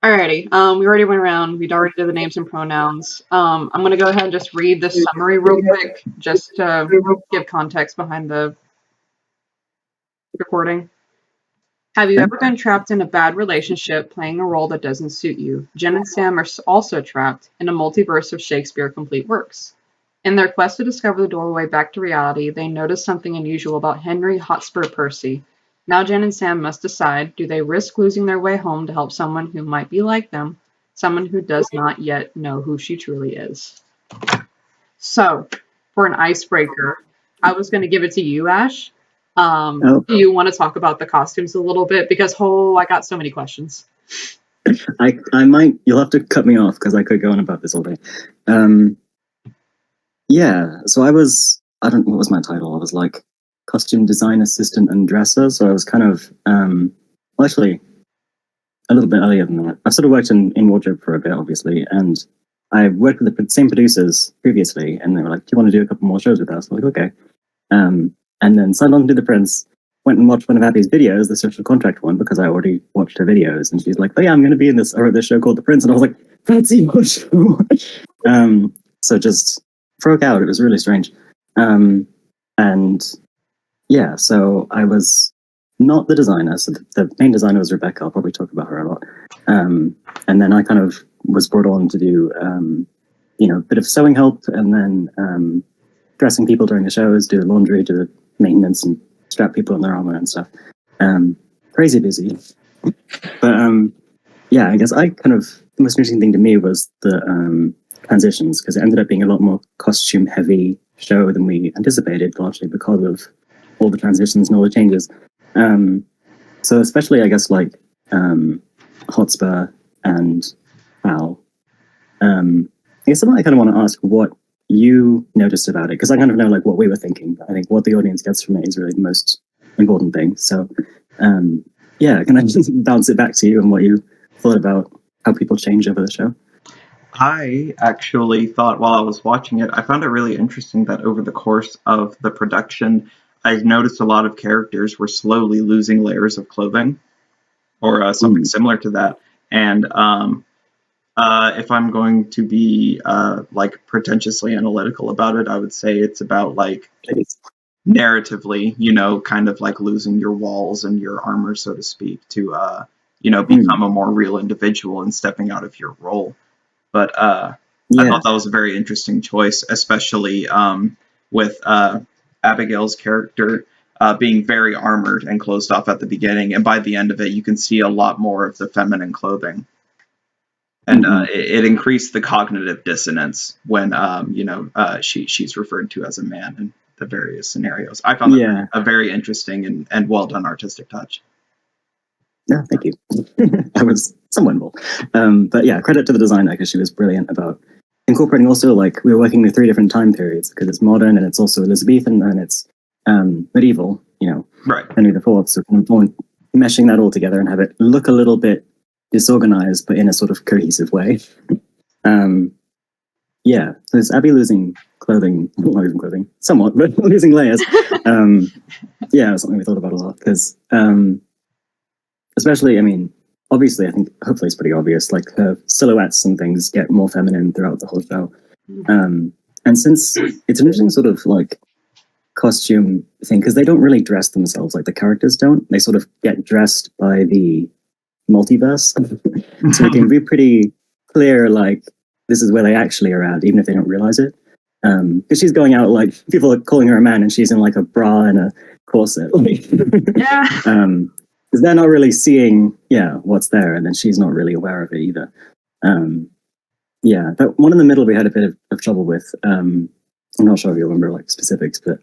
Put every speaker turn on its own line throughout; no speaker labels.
Alrighty. We already went around. We'd already did the names and pronouns. I'm going to go ahead and just read the summary real quick, just to give context behind the recording. Have you ever been trapped in a bad relationship playing a role that doesn't suit you? Jen and Sam are also trapped in a multiverse of Shakespeare complete works. In their quest to discover the doorway back to reality, they notice something unusual about Henry Hotspur Percy. Now Jen and Sam must decide, do they risk losing their way home to help someone who might be like them, someone who does not yet know who she truly is? So, for an icebreaker, I was going to give it to you, Ash. Do you want to talk about the costumes a little bit? Because, I got so many questions.
I might, you'll have to cut me off because I could go on about this all day. Yeah, so I don't know, what was my title? I was like costume design assistant and dresser. So I was kind of, well, actually, a little bit earlier than that. I've sort of worked in wardrobe for a bit, obviously, and I worked with the same producers previously, and they were like, do you want to do a couple more shows with us? I'm like, okay. And then signed on to do The Prince, went and watched one of Abby's videos, the social contract one, because I already watched her videos, and she's like, oh yeah, I'm going to be in this, I wrote this show called The Prince, and I was like, fancy your show. So just broke out. It was really strange. And yeah, so I was not the designer. So the main designer was Rebecca. I'll probably talk about her a lot. And then I kind of was brought on to do, a bit of sewing help, and then dressing people during the shows, do the laundry, do the maintenance, and strap people in their armor and stuff. Crazy busy. But yeah, I guess the most interesting thing to me was the transitions, because it ended up being a lot more costume heavy show than we anticipated, largely because of all the transitions and all the changes. So especially, I guess, like Hotspur and Al. I guess something I kind of want to ask what you noticed about it, because I kind of know like what we were thinking, but I think what the audience gets from it is really the most important thing. So yeah, can I just bounce it back to you and what you thought about how people change over the show?
I actually thought while I was watching it, I found it really interesting that over the course of the production, I noticed a lot of characters were slowly losing layers of clothing or something similar to that. And if I'm going to be like pretentiously analytical about it, I would say it's about like narratively, kind of like losing your walls and your armor, so to speak, to become a more real individual and stepping out of your role. But I thought that was a very interesting choice, especially with Abigail's character being very armored and closed off at the beginning. And by the end of it, you can see a lot more of the feminine clothing. And it increased the cognitive dissonance when, she's referred to as a man in the various scenarios. I found that a very interesting and well-done artistic touch.
Yeah, thank you. I was somewhat involved. But yeah, credit to the designer, because she was brilliant about incorporating also, like, we were working with 3 different time periods, because it's modern and it's also Elizabethan and it's medieval,
right.
Henry IV. So kind of meshing that all together and have it look a little bit disorganized, but in a sort of cohesive way. Yeah, so there's Abby losing clothing, not losing clothing, somewhat, but losing layers. Yeah, it was something we thought about a lot, because especially, I mean, obviously, I think hopefully it's pretty obvious, like her silhouettes and things get more feminine throughout the whole show. And since it's an interesting sort of like costume thing, because they don't really dress themselves, like the characters don't, they sort of get dressed by the multiverse. So it can be pretty clear, like, this is where they actually are at, even if they don't realize it. Because she's going out, like, people are calling her a man and she's in like a bra and a corset.
Yeah.
Because they're not really seeing, what's there, and then she's not really aware of it either. Yeah, that one in the middle we had a bit of trouble with. I'm not sure if you remember like specifics, but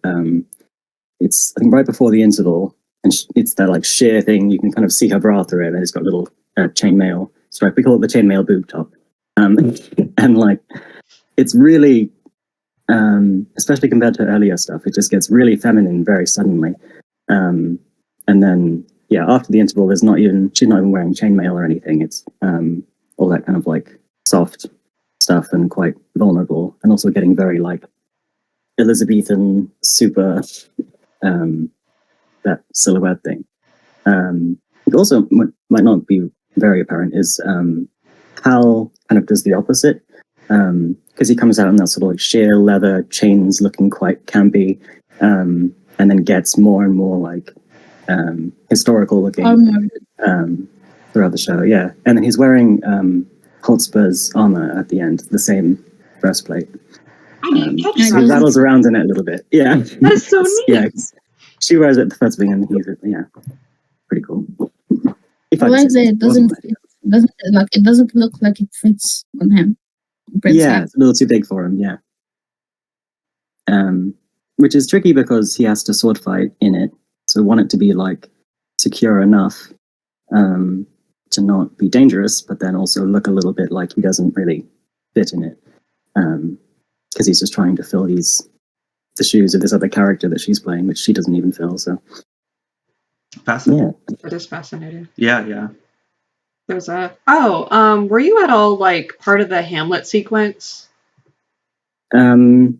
it's, I think, right before the interval, and it's that like sheer thing. You can kind of see her bra through it, and it's got little chainmail stripe. We call it the chainmail boob top. And like, it's really, especially compared to earlier stuff, it just gets really feminine very suddenly. And then, after the interval, she's not even wearing chainmail or anything. It's all that kind of like soft stuff and quite vulnerable, and also getting very like Elizabethan, super, that silhouette thing. It also might not be very apparent, is Hal kind of does the opposite. Because he comes out in that sort of like sheer leather chains looking quite campy, and then gets more and more like historical looking throughout the show. Yeah, and then he's wearing Hotspur's armor at the end, the same breastplate. She rattles around in it a little bit. Yeah,
that's so neat.
Yeah, she wears it at the first beginning, and he's pretty cool.
I like that it doesn't look like it fits on him.
Yeah, it's a little too big for him. Yeah, which is tricky because he has to sword fight in it, so we want it to be like secure enough to not be dangerous, but then also look a little bit like he doesn't really fit in it, because he's just trying to fill the shoes of this other character that she's playing, which she doesn't even fill. So
fascinating.
Yeah,
It is fascinating.
Yeah.
There's were you at all like part of the Hamlet sequence?
Was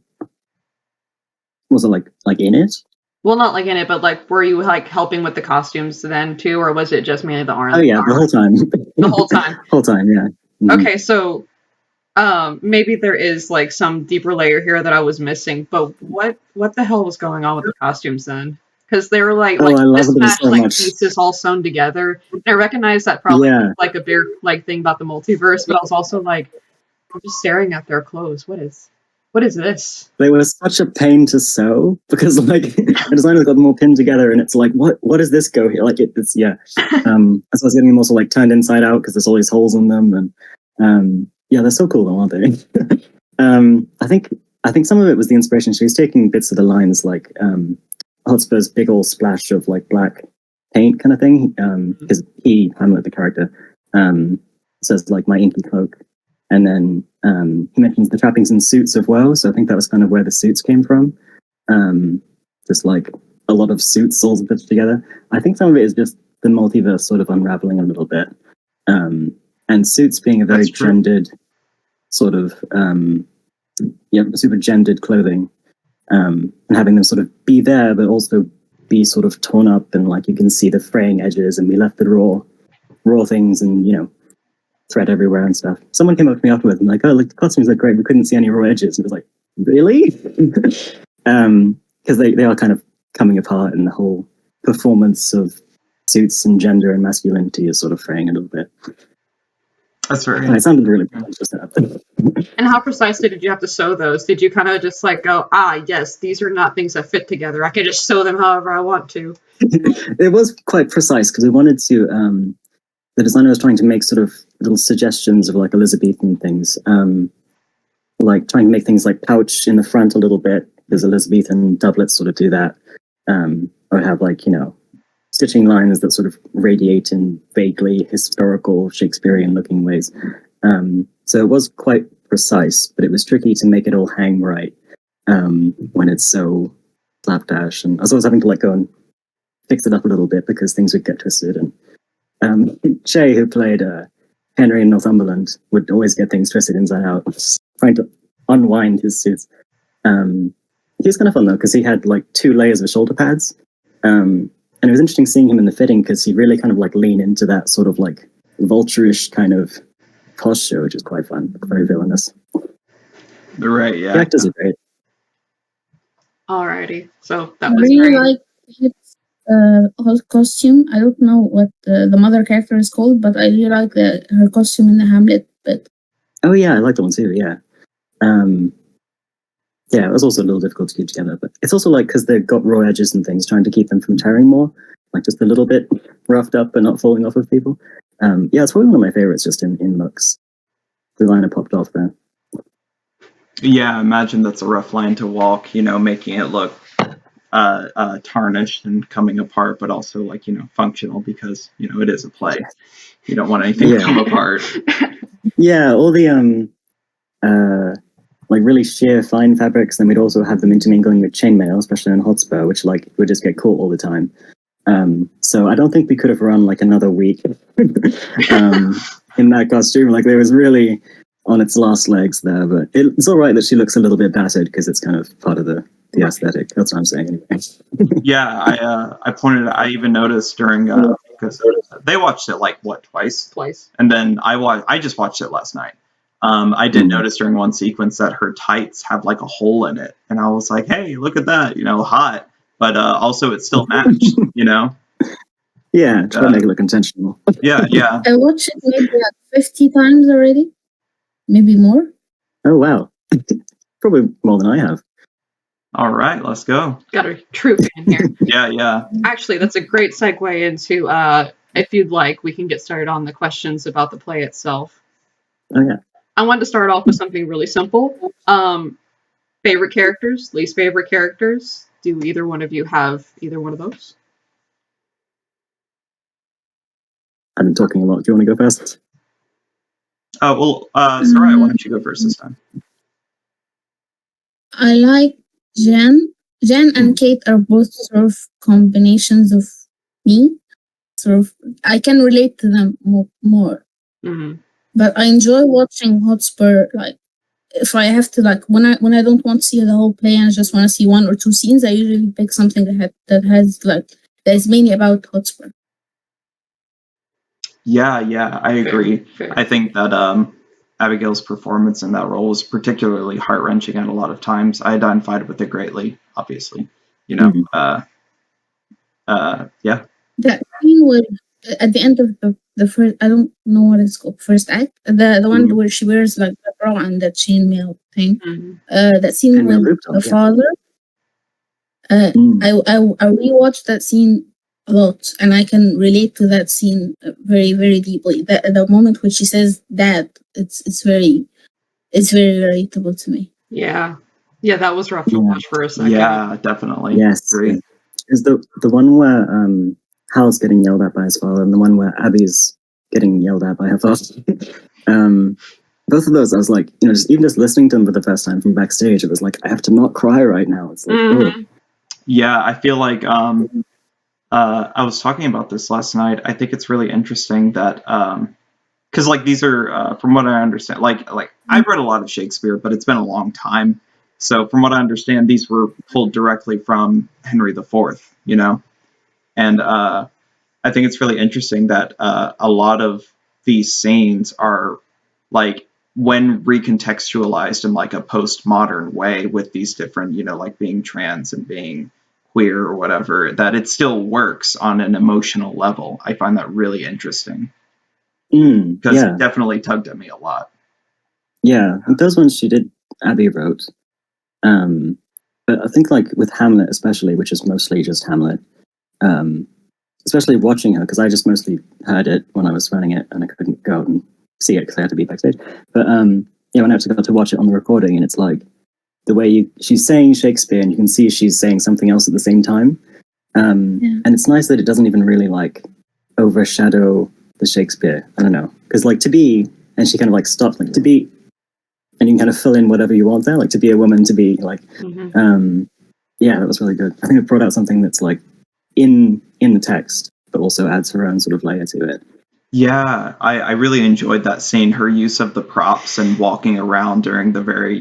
it like in it?
Well, not like in it, but like were you like helping with the costumes then too, or was it just mainly the arms?
Oh yeah, the whole time.
The whole time.
Whole time, yeah. Mm-hmm.
Okay, so maybe there is like some deeper layer here that I was missing, but what the hell was going on with the costumes then? Because they were like mismatched like pieces all sewn together. And I recognize that probably like a big like thing about the multiverse, but I was also like, I'm just staring at their clothes. What is this?
They were such a pain to sew because like the designers got them all pinned together, and it's like, what does this go here? Like it's yeah. So I was getting them also like turned inside out because there's all these holes in them, and yeah, they're so cool though, aren't they? I think some of it was the inspiration. She was taking bits of the lines like Hotspur's big old splash of like black paint kind of thing, because Hamlet, the character, says like my inky cloak, and then he mentions the trappings and suits of woe. So I think that was kind of where the suits came from. Just like a lot of suits all put together. I think some of it is just the multiverse sort of unraveling a little bit, and suits being a very gendered sort of super gendered clothing. And having them sort of be there, but also be sort of torn up, and like you can see the fraying edges, and we left the raw things, and thread everywhere and stuff. Someone came up to me afterwards and like, oh, like the costumes are great. We couldn't see any raw edges. And it was like, really? Because they are kind of coming apart, and the whole performance of suits and gender and masculinity is sort of fraying a little bit.
That's very.
It sounded really just
And how precisely did you have to sew those? Did you kind of just like go, yes, these are not things that fit together. I can just sew them however I want to.
It was quite precise because we wanted to. The designer was trying to make sort of little suggestions of like Elizabethan things, like trying to make things like pouch in the front a little bit, because Elizabethan doublets sort of do that, or have like stitching lines that sort of radiate in vaguely historical Shakespearean looking ways. So it was quite precise, but it was tricky to make it all hang right when it's so slapdash. And I was always having to like go and fix it up a little bit because things would get twisted. And Shay, who played Henry in Northumberland, would always get things twisted inside out, trying to unwind his suits. He was kind of fun though, because he had like 2 layers of shoulder pads. And it was interesting seeing him in the fitting because he really kind of like leaned into that sort of like vulturish kind of posture, which is quite fun, very villainous.
Right, yeah.
The actors are great.
Alrighty, so that was
really
great.
Like her costume. I don't know what the mother character is called, but I really like her costume in the Hamlet bit.
Oh yeah, I like that one too. Yeah, yeah, it was also a little difficult to keep together, but it's also like because they've got raw edges and things, trying to keep them from tearing more, like just a little bit roughed up but not falling off of people. Yeah, it's probably one of my favorites just in looks. The line popped off there.
Yeah, imagine that's a rough line to walk, making it look tarnished and coming apart, but also like, functional because, it is a play. You don't want anything to come apart.
Yeah, all the like really sheer fine fabrics, then we'd also have them intermingling with chainmail, especially on Hotspur, which like would just get caught all the time. So I don't think we could have run like another week in that costume. Like there was really on its last legs there, but it's all right that she looks a little bit battered because it's kind of part of the aesthetic. That's what I'm saying anyway.
Yeah, I even noticed during because they watched it like twice,
Twice.
and then I just watched it last night. I did notice during one sequence that her tights have like a hole in it, and I was like, hey, look at that, hot, but also it still matched,
Yeah, try to make it look intentional.
Yeah.
I watched it maybe like 50 times already, maybe more.
Oh wow, probably more than I have.
All right, let's go.
Got a true fan here.
Yeah.
Actually, that's a great segue into, if you'd like, we can get started on the questions about the play itself.
Oh yeah.
I wanted to start off with something really simple. Favorite characters, least favorite characters. Do either one of you have either one of those?
I've been talking a lot. Do you want to go first?
Oh, well, Soraya, why don't you go first this time?
I like Jen. Jen and Kate are both sort of combinations of me. Sort of, I can relate to them more.
Mm-hmm.
But I enjoy watching Hotspur. Like, if I have to, like, when I don't want to see the whole play and I just want to see one or two scenes, I usually pick something that is mainly about Hotspur.
Yeah, I agree.
Fair.
I think that Abigail's performance in that role was particularly heart-wrenching at a lot of times. I identified with it greatly, obviously. Yeah.
That scene was at the end of the first, I don't know what it's called, first act, the one where she wears like the bra and the chainmail thing. That scene with the father. I rewatched that scene a lot, and I can relate to that scene very, very deeply. The moment when she says "Dad," it's very relatable to me.
Yeah, that was rough to watch for a second.
Yeah, definitely.
Yes, is the one where Hal's getting yelled at by his father, and the one where Abby's getting yelled at by her father. Both of those, I was like, just listening to them for the first time from backstage, it was like, I have to not cry right now. It's like,
Yeah, I feel like I was talking about this last night. I think it's really interesting that because like these are from what I understand, like I've read a lot of Shakespeare, but it's been a long time. So from what I understand, these were pulled directly from Henry IV, and I think it's really interesting that a lot of these scenes are like when recontextualized in like a postmodern way with these different, like being trans and being queer or whatever, that it still works on an emotional level. I find that really interesting because it definitely tugged at me a lot.
Yeah, and those ones Abby wrote. But I think like with Hamlet especially, which is mostly just Hamlet, especially watching her, because I just mostly heard it when I was running it and I couldn't go out and see it because I had to be backstage. But when I actually got to watch it on the recording, and it's like the way she's saying Shakespeare and you can see she's saying something else at the same time. And it's nice that it doesn't even really like overshadow the Shakespeare. I don't know. Because like to be, and she kind of like stopped, like to be, and you can kind of fill in whatever you want there, like to be a woman, to be like, that was really good. I think it brought out something that's like in the text, but also adds her own sort of layer to it.
Yeah, I really enjoyed that scene. Her use of the props and walking around during the very,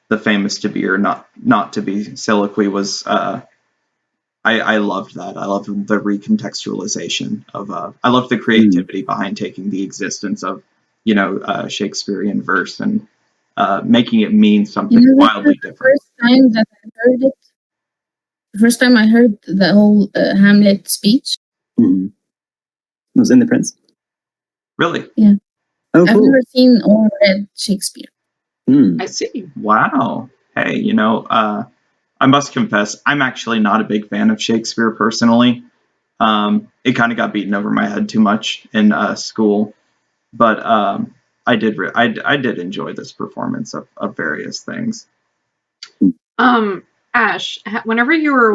the famous to be or not to be soliloquy was, I loved that. I loved the recontextualization of, I loved the creativity behind taking the existence of, Shakespearean verse and making it mean something wildly different.
The first time I heard the whole Hamlet speech.
It was in The Prince.
Really?
Yeah.
Oh, cool.
I've never seen or read Shakespeare.
I see.
Wow. Hey, I must confess, I'm actually not a big fan of Shakespeare personally. It kind of got beaten over my head too much in school, but I did enjoy this performance of various things.
Ash, whenever you were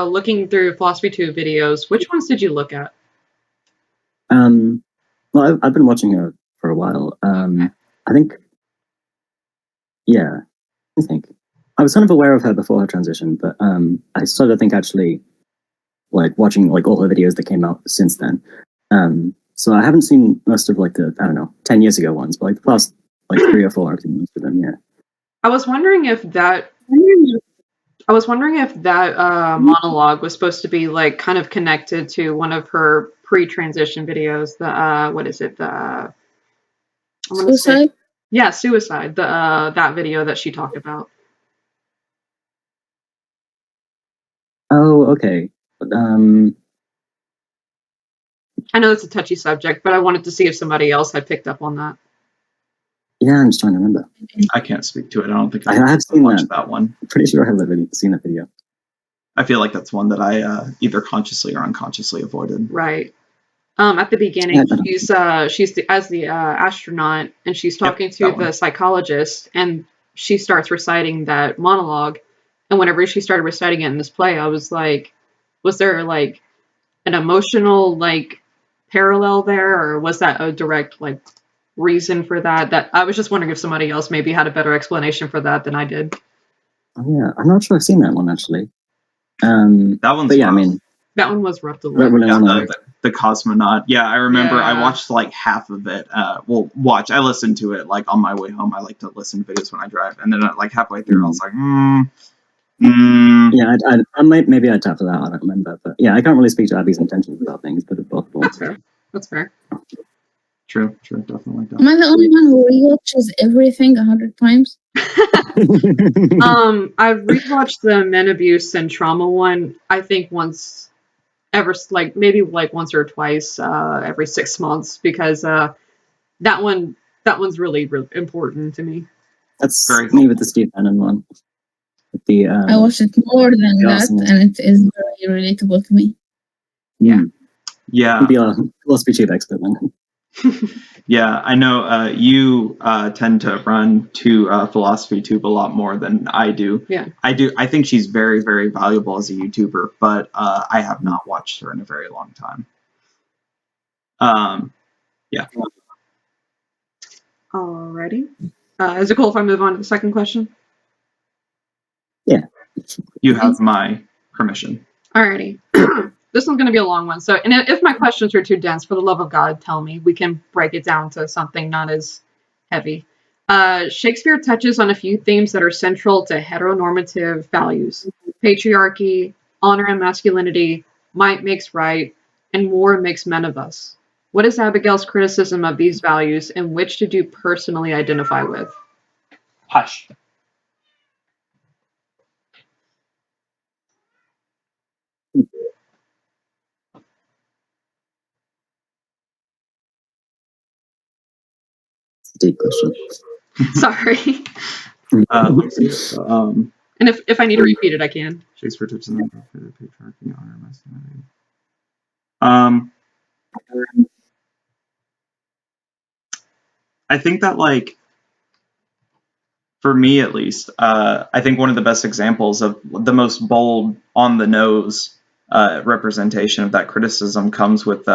looking through PhilosophyTube videos, which ones did you look at?
Well, I've been watching her for a while. I think I was kind of aware of her before her transition, but I started, I think, actually like watching like all her videos that came out since then. So I haven't seen most of like the 10 years ago ones, but like the past like 3 or 4 I've seen most of them. Yeah.
I was wondering if that monologue was supposed to be like kind of connected to one of her pre-transition videos. The what is it? The
Suicide?
Yeah, suicide. The that video that she talked about.
Oh, okay.
I know it's a touchy subject, but I wanted to see if somebody else had picked up on that.
Yeah, I'm just trying to remember.
I can't speak to it. I don't think
I have seen
that one.
I'm pretty sure I have seen that video.
I feel like that's one that I either consciously or unconsciously avoided.
Right. At the beginning, she's as the astronaut, and she's talking to the psychologist, and she starts reciting that monologue. And whenever she started reciting it in this play, I was like, was there like an emotional like parallel there, or was that a direct like reason for that? That I was just wondering if somebody else maybe had a better explanation for that than I did.
Oh yeah, I'm not sure I've seen that one actually.
That one's
but yeah,
rough.
I mean,
that one was rough to
look. The cosmonaut. Yeah, I remember I watched like half of it. I listened to it like on my way home. I like to listen to videos when I drive, and then like halfway through, I was like,
Yeah, I might maybe I'd tap for that. I don't remember, but yeah, I can't really speak to Abby's intentions about things, but it's possible.
That's fair. That's fair.
True, definitely.
Am I the only one who rewatches everything 100 times?
I've rewatched the men abuse and trauma one. I think once, maybe once or twice every 6 months, because that one's really, really important to me.
That's me with the Steve Bannon one.
I watched it more than that, and it is very relatable to me.
Yeah.
Yeah.
Be a PhilosophyTube expert then.
Yeah, I know you tend to run to PhilosophyTube a lot more than I do.
Yeah.
I think she's very, very valuable as a YouTuber, but I have not watched her in a very long time. Yeah.
Alrighty. Is it cool if I move on to the second question?
Yeah.
You have my permission.
Alrighty. This one's going to be a long one. So, and if my questions are too dense, for the love of God, tell me. We can break it down to something not as heavy. Shakespeare touches on a few themes that are central to heteronormative values: patriarchy, honor and masculinity, might makes right, and war makes men of us. What is Abigail's criticism of these values, and which did you personally identify with?
Hush.
Deep question.
Sorry. And if I need to repeat it, I can.
Shakespeare touches on patriarchy, honor, masculinity. I think that, like, for me at least, I think one of the best examples of the most bold, on the nose representation of that criticism comes with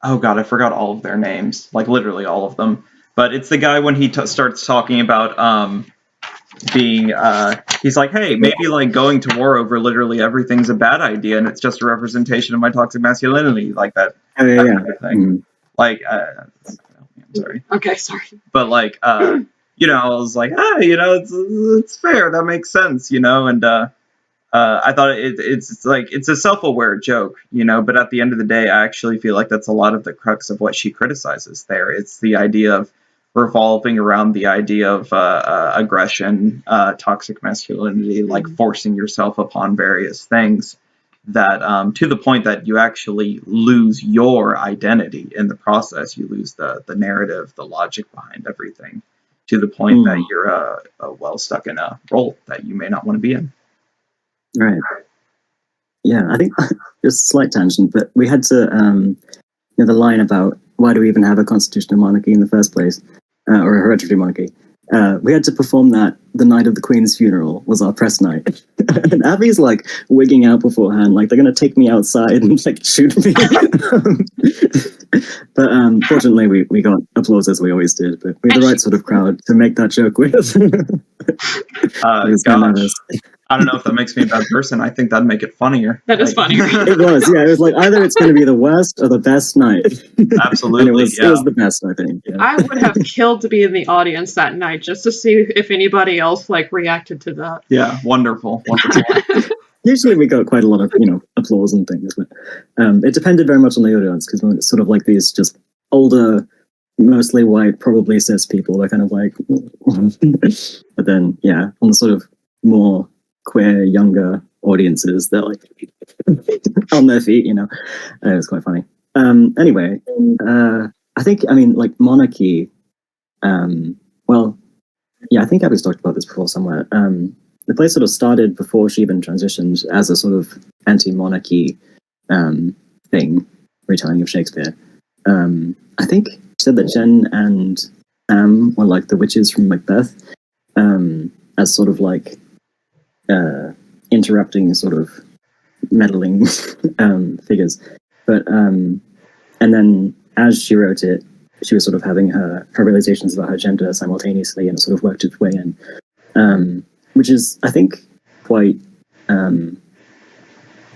oh god, I forgot all of their names, like literally all of them. But it's the guy when he starts talking about being, he's like, hey, maybe like going to war over literally everything's a bad idea, and it's just a representation of my toxic masculinity, like that.
Kind of
thing.
Mm-hmm.
Like, I'm sorry.
Okay, sorry.
But like, you know, I was like, you know, it's fair. That makes sense, you know, and I thought it's like, it's a self-aware joke, you know, but at the end of the day, I actually feel like that's a lot of the crux of what she criticizes there. It's the idea of revolving around the idea of aggression, toxic masculinity, like forcing yourself upon various things that to the point that you actually lose your identity in the process. You lose the narrative, the logic behind everything, to the point that you're well stuck in a role that you may not want to be in.
Right. Yeah, I think just a slight tangent, but we had to, the line about why do we even have a constitutional monarchy in the first place, or a hereditary monarchy. We had to perform that the night of the Queen's funeral was our press night. And Abby's like wigging out beforehand, like they're going to take me outside and like shoot me. But fortunately we got applause as we always did, but we had the right sort of crowd to make that joke with.
Gosh. I don't know if that makes me a bad person. I think that'd make it funnier.
That is funnier.
It was, yeah. It was like either it's going to be the worst or the best night.
Absolutely,
and it was the best, I think. Yeah.
I would have killed to be in the audience that night just to see if anybody else like reacted to that.
Yeah, wonderful.
Usually we got quite a lot of, applause and things, but it depended very much on the audience, because when it's sort of like these just older, mostly white, probably cis people, they're kind of like, but then, yeah, on the sort of more queer, younger audiences, they're like on their feet, it was quite funny. Anyway, I think, like monarchy, well, yeah, I think Abby's talked about this before somewhere. The play sort of started before she even transitioned as a sort of anti-monarchy thing, retelling of Shakespeare. I think she said that Jen and Am were like the witches from Macbeth, as sort of like interrupting, sort of meddling figures. But and then as she wrote it, she was sort of having her realizations about her gender simultaneously, and it sort of worked its way in, which is, I think, quite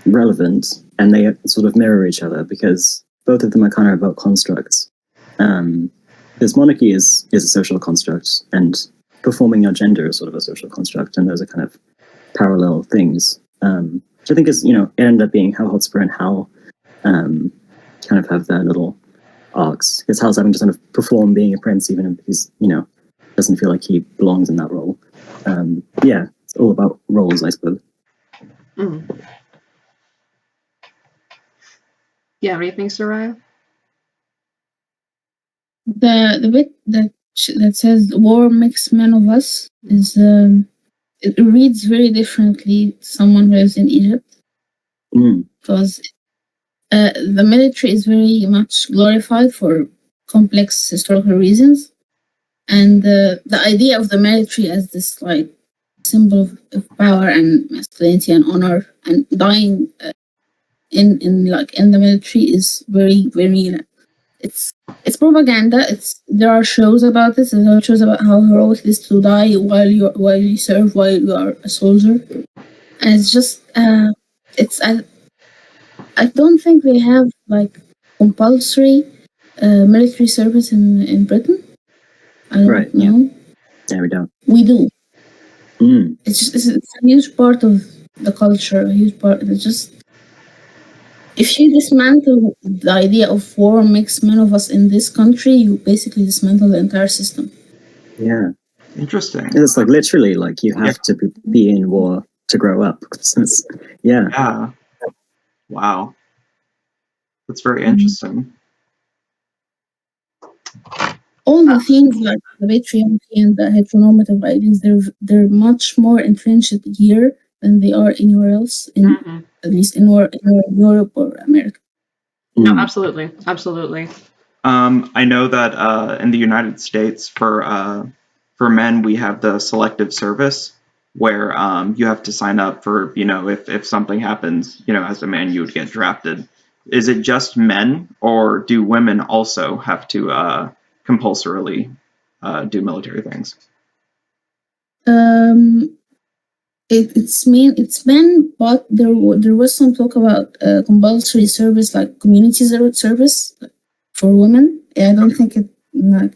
relevant, and they sort of mirror each other, because both of them are kind of about constructs. Because monarchy is a social construct, and performing your gender is sort of a social construct, and those are kind of parallel things. Which I think is, it ended up being how Hotspur and Hal kind of have their little arcs, because Hal's having to sort of perform being a prince, even if he's, doesn't feel like he belongs in that role. Yeah, it's all about roles, I suppose.
Mm. Yeah, what do you think, Soyara?
The bit that says "war makes men of us" is it reads very differently to someone who lives in Egypt, because the military is very much glorified for complex historical reasons, and the idea of the military as this like symbol of power and masculinity and honor, and dying in the military is very, very, it's propaganda. There are shows about this. There are shows about how heroic it is to die while you serve, while you are a soldier, and it's just I don't think they have like compulsory military service in Britain. I don't know.
Yeah, we don't.
We do. It's a huge part of the culture. A huge part. It's just, if you dismantle the idea of war makes men of us in this country, you basically dismantle the entire system.
Yeah.
Interesting.
It's like literally like you have to be in war to grow up. Yeah.
Yeah. Wow. That's very interesting.
All the things like the patriarchy and the heteronormative ideas, they're much more entrenched here than they are anywhere else, at least in Europe or America.
No, absolutely.
I know that in the United States, for men, we have the selective service, where you have to sign up for, if something happens, as a man, you would get drafted. Is it just men, or do women also have to compulsorily do military things?
It's been, but there was some talk about compulsory service, like community service for women. I don't think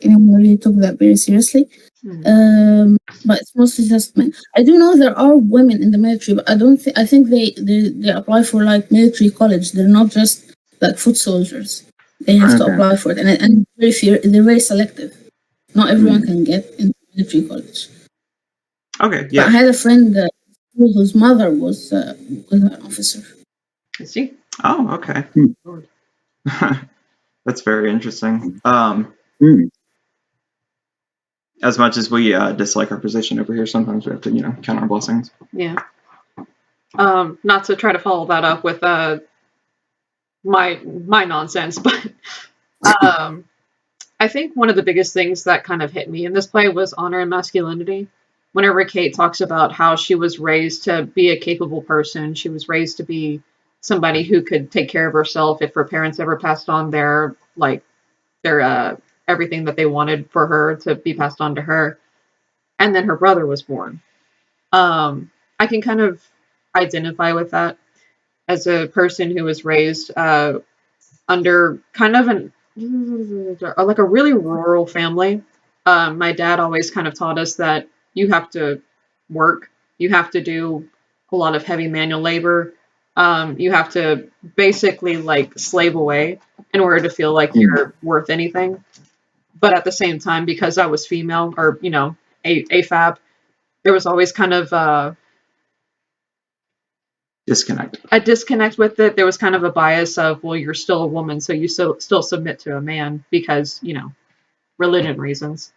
anyone really took that very seriously. But it's mostly just men. I do know there are women in the military, but I think they apply for like military college. They're not just like foot soldiers. They have to apply for it, and they're very selective. Not everyone can get into military college.
Okay, yeah.
But I had a friend whose mother was an officer.
I see.
Oh, okay. That's very interesting. As much as we dislike our position over here, sometimes we have to, count our blessings.
Yeah. Not to try to follow that up with my nonsense, but I think one of the biggest things that kind of hit me in this play was honor and masculinity. Whenever Kate talks about how she was raised to be a capable person, she was raised to be somebody who could take care of herself if her parents ever passed on their everything that they wanted for her to be passed on to her. And then her brother was born. I can kind of identify with that as a person who was raised under kind of like a really rural family. My dad always kind of taught us that you have to work, you have to do a lot of heavy manual labor. You have to basically like slave away in order to feel like you're worth anything. But at the same time, because I was female, or AFAB, there was always kind of a disconnect with it. There was kind of a bias of, well, you're still a woman, so you still submit to a man because religion reasons.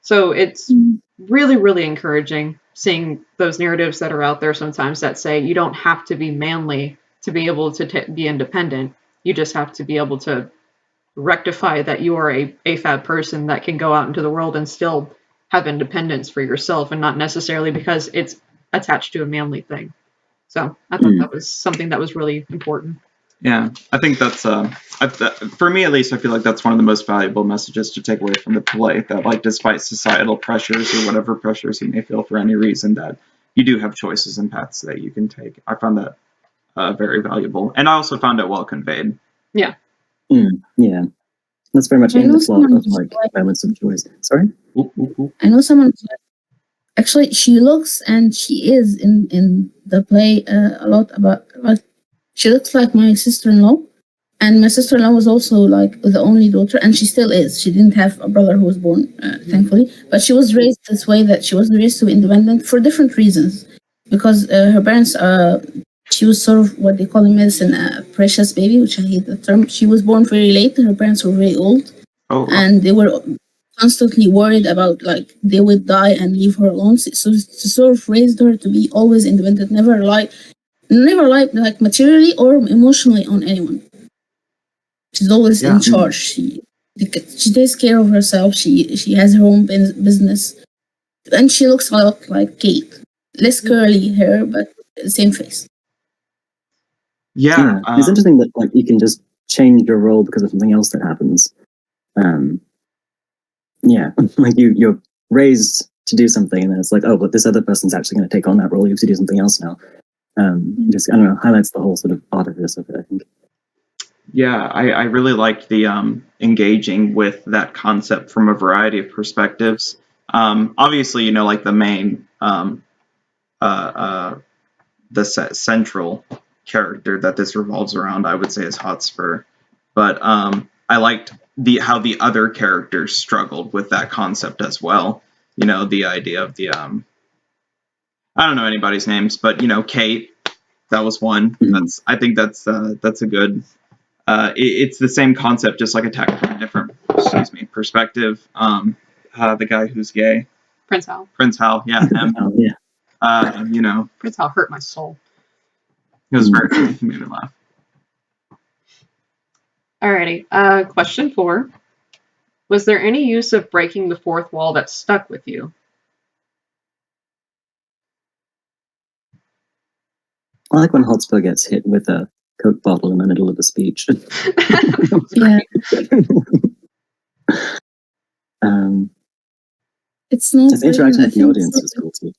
So it's really, really encouraging seeing those narratives that are out there sometimes that say you don't have to be manly to be able to be independent. You just have to be able to rectify that you are a AFAB person that can go out into the world and still have independence for yourself, and not necessarily because it's attached to a manly thing. So I thought that was something that was really important.
Yeah, I think that's for me at least. I feel like that's one of the most valuable messages to take away from the play. That like, despite societal pressures or whatever pressures you may feel for any reason, that you do have choices and paths that you can take. I found that very valuable, and I also found it well conveyed.
Yeah.
Yeah, that's very much in the plot of like moments of choice. Sorry.
I know someone. Actually, she looks and she is in the play a lot about like. She looks like my sister-in-law, and my sister-in-law was also like the only daughter, and she still is. She didn't have a brother who was born, thankfully, but she was raised this way, that she was raised to be independent for different reasons. Because her parents, she was sort of what they call in medicine a precious baby, which I hate the term. She was born very late, and her parents were very old, and they were constantly worried about like they would die and leave her alone. So to sort of raised her to be always independent, never like materially or emotionally on anyone. She's always in charge. She takes care of herself. She has her own business, and she looks a lot like Kate. Less curly hair, but same face.
Yeah, it's interesting that like you can just change your role because of something else that happens. Yeah, like you're raised to do something, and then it's like, oh, but this other person's actually going to take on that role. You have to do something else now. Just, I don't know, highlights the whole sort of artifice of it, I think.
Yeah, I really liked the engaging with that concept from a variety of perspectives. Obviously, like the main, the central character that this revolves around, I would say, is Hotspur. But I liked how the other characters struggled with that concept as well. The idea of the I don't know anybody's names, but Kate, that was one. I think that's a good. It's the same concept, just like attacked from a different, perspective. The guy who's gay,
Prince Hal.
Yeah, him.
Yeah.
Prince Hal hurt my soul.
It was very funny. He made me laugh.
Alrighty. Question 4. Was there any use of breaking the fourth wall that stuck with you?
I like when Hotspur gets hit with a Coke bottle in the middle of a speech.
Yeah. It's not.
It's interacting with the audience is cool too.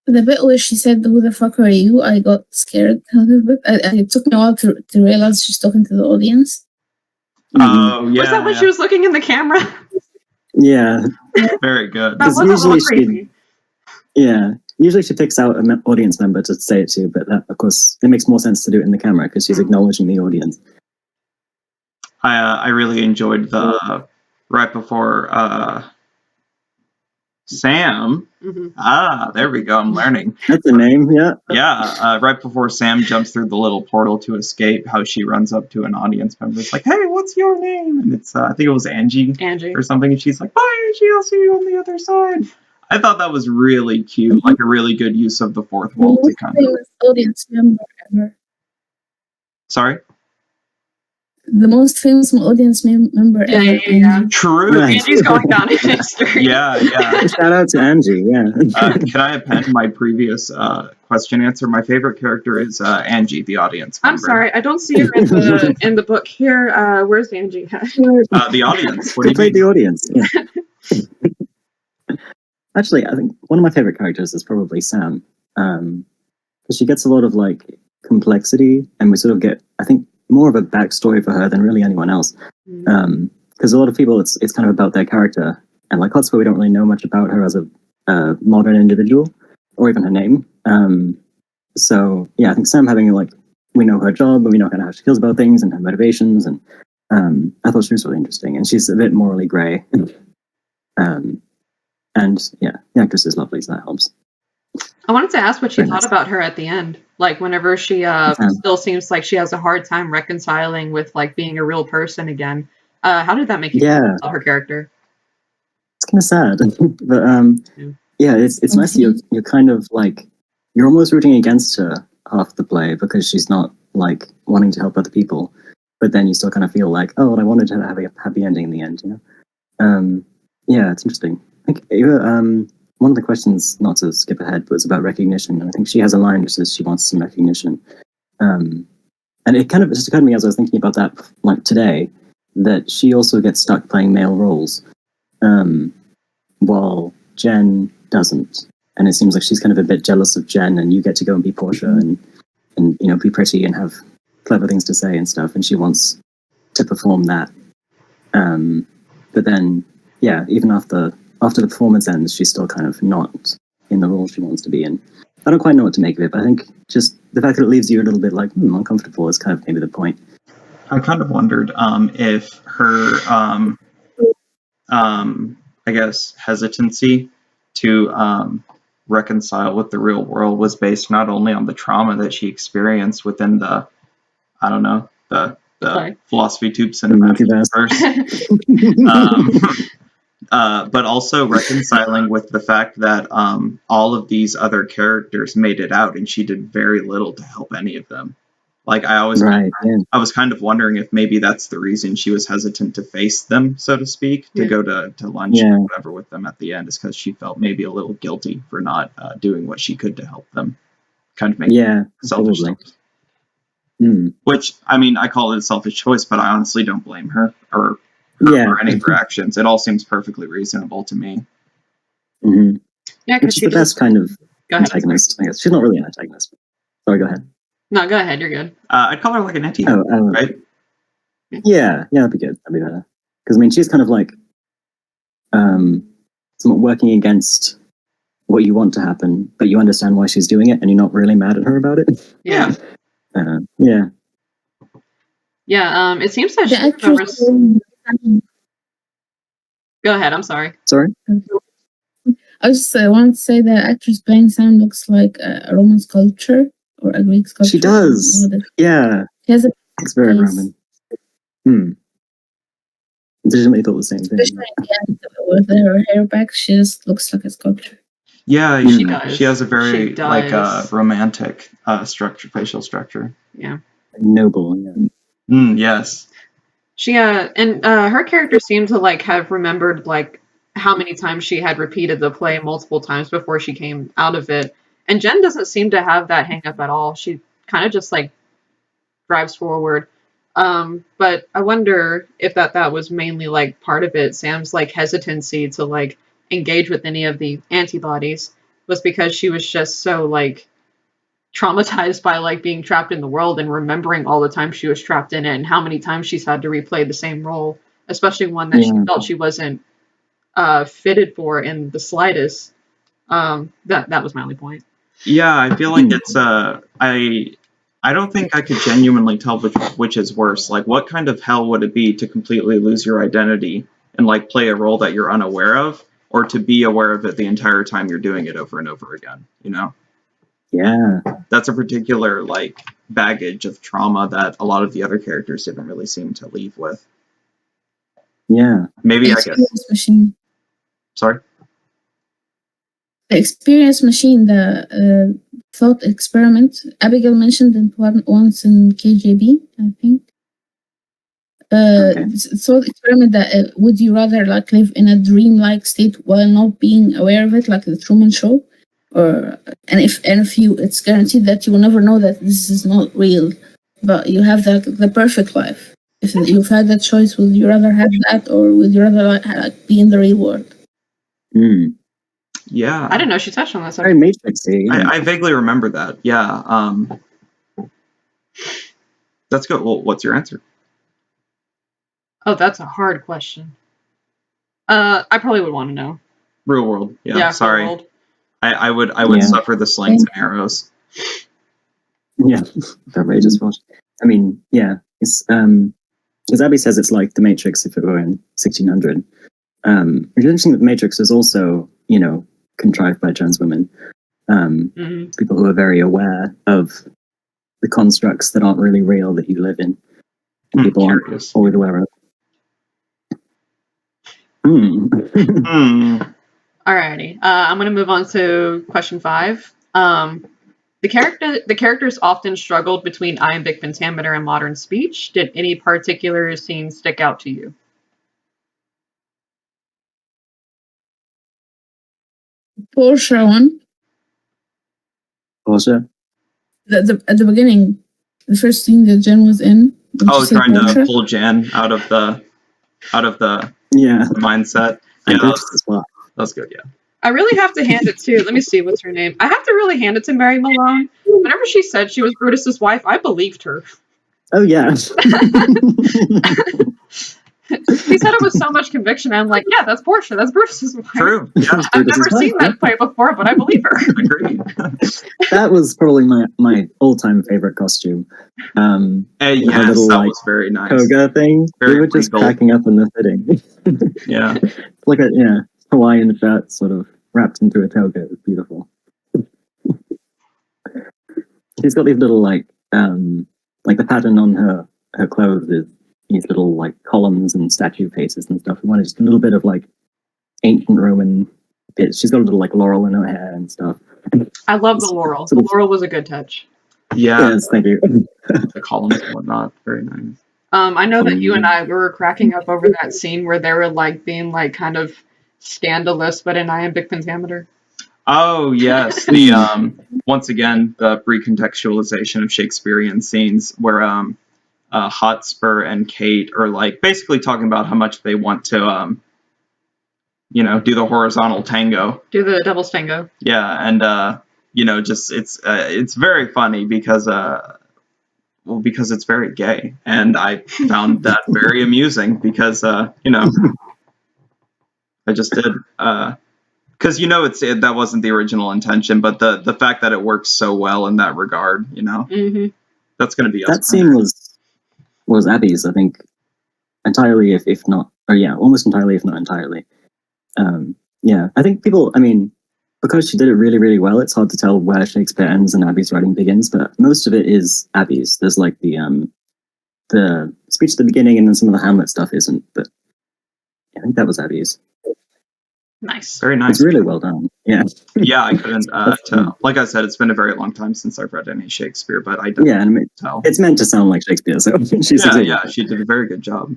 The bit where she said, "Who the fuck are you?" I got scared a little bit. It took me a while to realize she's talking to the audience.
Oh, yeah.
Was that when she was looking in the camera?
Yeah.
Very good.
That was a little creepy.
Usually she picks out an audience member to say it to, but that, of course, it makes more sense to do it in the camera because she's acknowledging the audience.
I really enjoyed the right before Sam. There we go. I'm learning.
That's the name, yeah.
Yeah, right before Sam jumps through the little portal to escape, how she runs up to an audience member. It's like, hey, what's your name? And it's, I think it was Angie or something. And she's like, bye, Angie, I'll see you on the other side. I thought that was really cute, like a really good use of the fourth wall to kind of...
audience member ever.
Sorry?
The most famous audience member ever.
Yeah.
True.
Angie's going down in history.
Yeah.
Shout out to Angie, yeah.
Can I append my previous question answer? My favorite character is Angie, the audience member.
I'm sorry, I don't see her in the book here. Where's Angie?
The audience. What do you mean?
The audience, yeah. Actually, I think one of my favorite characters is probably Sam. Because she gets a lot of like complexity, and we sort of get, I think, more of a backstory for her than really anyone else. Because a lot of people, it's kind of about their character, and like that's why we don't really know much about her as a modern individual, or even her name. So yeah, I think Sam having like, we know her job and we know kind of how she feels about things and her motivations, and I thought she was really interesting, and she's a bit morally grey. And yeah, the actress is lovely, so that helps.
I wanted to ask what you
Very
thought
nice.
about her at the end. Like, whenever she still seems like she has a hard time reconciling with like being a real person again. How did that make you feel about her character?
It's kind of sad, but yeah, it's nice that you're kind of like, you're almost rooting against her half the play because she's not like wanting to help other people, but then you still kind of feel like, oh, well, I wanted her to have a happy ending in the end, you know. Yeah, it's interesting. I think one of the questions, not to skip ahead, but it's about recognition, and I think she has a line which says she wants some recognition. And it kind of just occurred to me as I was thinking about that, like today, that she also gets stuck playing male roles, while Jen doesn't. And it seems like she's kind of a bit jealous of Jen, and you get to go and be Portia and you know, be pretty and have clever things to say and stuff, and she wants to perform that. But then, yeah, even after the performance ends, she's still kind of not in the role she wants to be in. I don't quite know what to make of it, but I think just the fact that it leaves you a little bit like uncomfortable is kind of maybe the point.
I kind of wondered if her, I guess, hesitancy to reconcile with the real world was based not only on the trauma that she experienced within the, I don't know, the PhilosophyTube cinematic universe, but also reconciling with the fact that all of these other characters made it out, and she did very little to help any of them. Like I was kind of wondering if maybe that's the reason she was hesitant to face them, so to speak, to go to lunch or whatever with them at the end, is because she felt maybe a little guilty for not doing what she could to help them. Kind of make selfish choice. Which, I mean, I call it a selfish choice, but I honestly don't blame her or any of her actions. It all seems perfectly reasonable to me.
Mm-hmm. Yeah, because she's the best kind of antagonist, I guess. She's not really an antagonist. Sorry, go ahead.
No, go ahead. You're good.
I'd call her like an anti, right?
Yeah, that'd be good. That'd be better. Because I mean, she's kind of like somewhat working against what you want to happen, but you understand why she's doing it, and you're not really mad at her about it.
Yeah.
Yeah.
Yeah. It seems that Go ahead. I'm sorry.
Sorry.
I just want to say that actress playing Sam looks like a Roman sculpture or a Greek sculpture.
She does. Yeah.
She has
it's very Roman. Legitimately thought the same thing.
Especially with her hair back, she just looks like a sculpture.
Yeah, she has a very romantic structure, facial structure.
Yeah.
Noble. Yeah.
Yes.
She and her character seemed to like have remembered like how many times she had repeated the play multiple times before she came out of it. And Jen doesn't seem to have that hang up at all. She kind of just like drives forward. But I wonder if that was mainly like part of it. Sam's like hesitancy to like engage with any of the antibodies was because she was just so like traumatized by like being trapped in the world and remembering all the time she was trapped in it and how many times she's had to replay the same role, especially one that she felt she wasn't fitted for in the slightest. That was my only point.
Yeah, I feel like it's I don't think I could genuinely tell which is worse. Like, what kind of hell would it be to completely lose your identity and like play a role that you're unaware of, or to be aware of it the entire time you're doing it over and over again? You know?
Yeah.
That's a particular like baggage of trauma that a lot of the other characters didn't really seem to leave with.
Yeah.
Maybe I guess.
Machine.
Sorry.
The experience machine, the thought experiment. Abigail mentioned it once in KJB, I think. Thought experiment that would you rather like live in a dream-like state while not being aware of it, like the Truman Show, and if you, it's guaranteed that you will never know that this is not real, but you have the perfect life. If you've had that choice, would you rather have that, or would you rather like be in the real world?
Yeah,
I didn't know she touched on that.
Very Matrixy.
I vaguely remember that. Yeah. That's good. Well, what's your answer?
Oh, that's a hard question. I probably would want to know.
Real world. Yeah.
Yeah,
sorry.
real world.
I would suffer the slings and arrows.
Yeah, outrageous. I mean, yeah, it's as Abby says, it's like the Matrix if it were in 1600. Which is interesting that the Matrix is also, contrived by trans women. People who are very aware of the constructs that aren't really real that you live in. And people aren't always aware of.
Alrighty. I'm going to move on to question 5. The characters often struggled between iambic pentameter and modern speech. Did any particular scene stick out to you?
Portia one.
Portia?
At the beginning, the first thing that Jen was in.
Trying to pull Jen out of the mindset. Yeah, that was good. Yeah.
I really have to hand it to, let me see, what's her name? I have to really hand it to Mary Malone. Whenever she said she was Brutus's wife, I believed her.
Oh, yeah.
She said it with so much conviction. I'm like, yeah, that's Portia. That's Brutus's wife.
True. Yeah.
I've never seen that play before, but I believe her.
Agreed.
That was probably my all-time favorite costume.
Yes, that was very nice.
Toga thing. We were just cracking up in the fitting.
Yeah.
Look at Hawaiian shirt sort of wrapped into a toga. It was beautiful. She's got these little like the pattern on her clothes is these little like columns and statue faces and stuff. We wanted just a little bit of like ancient Roman bits. She's got a little like laurel in her hair and stuff.
I love the laurel. The laurel was a good touch.
Yeah.
Yes, thank you.
The columns and whatnot. Very nice.
I know that you and I were cracking up over that scene where they were like being like kind of scandalous, but in iambic pentameter.
Oh yes, the once again the recontextualization of Shakespearean scenes where Hotspur and Kate are like basically talking about how much they want to do the horizontal tango,
do the devil's tango.
Yeah, and just it's very funny because it's very gay, and I found that very amusing because I just did. Because that wasn't the original intention, but the fact that it works so well in that regard, that's going to be
that scene was Abby's, I think, entirely, if not, or almost entirely, if not entirely. I think people, because she did it really, really well, it's hard to tell where Shakespeare ends and Abby's writing begins, but most of it is Abby's. There's like the speech at the beginning, and then some of the Hamlet stuff isn't, but I think that was Abby's.
Nice.
Very nice.
It's really well done. Yeah.
Yeah, I couldn't tell. Like I said, it's been a very long time since I've read any Shakespeare, but I definitely tell.
It's meant to sound like Shakespeare, so
she did a very good job.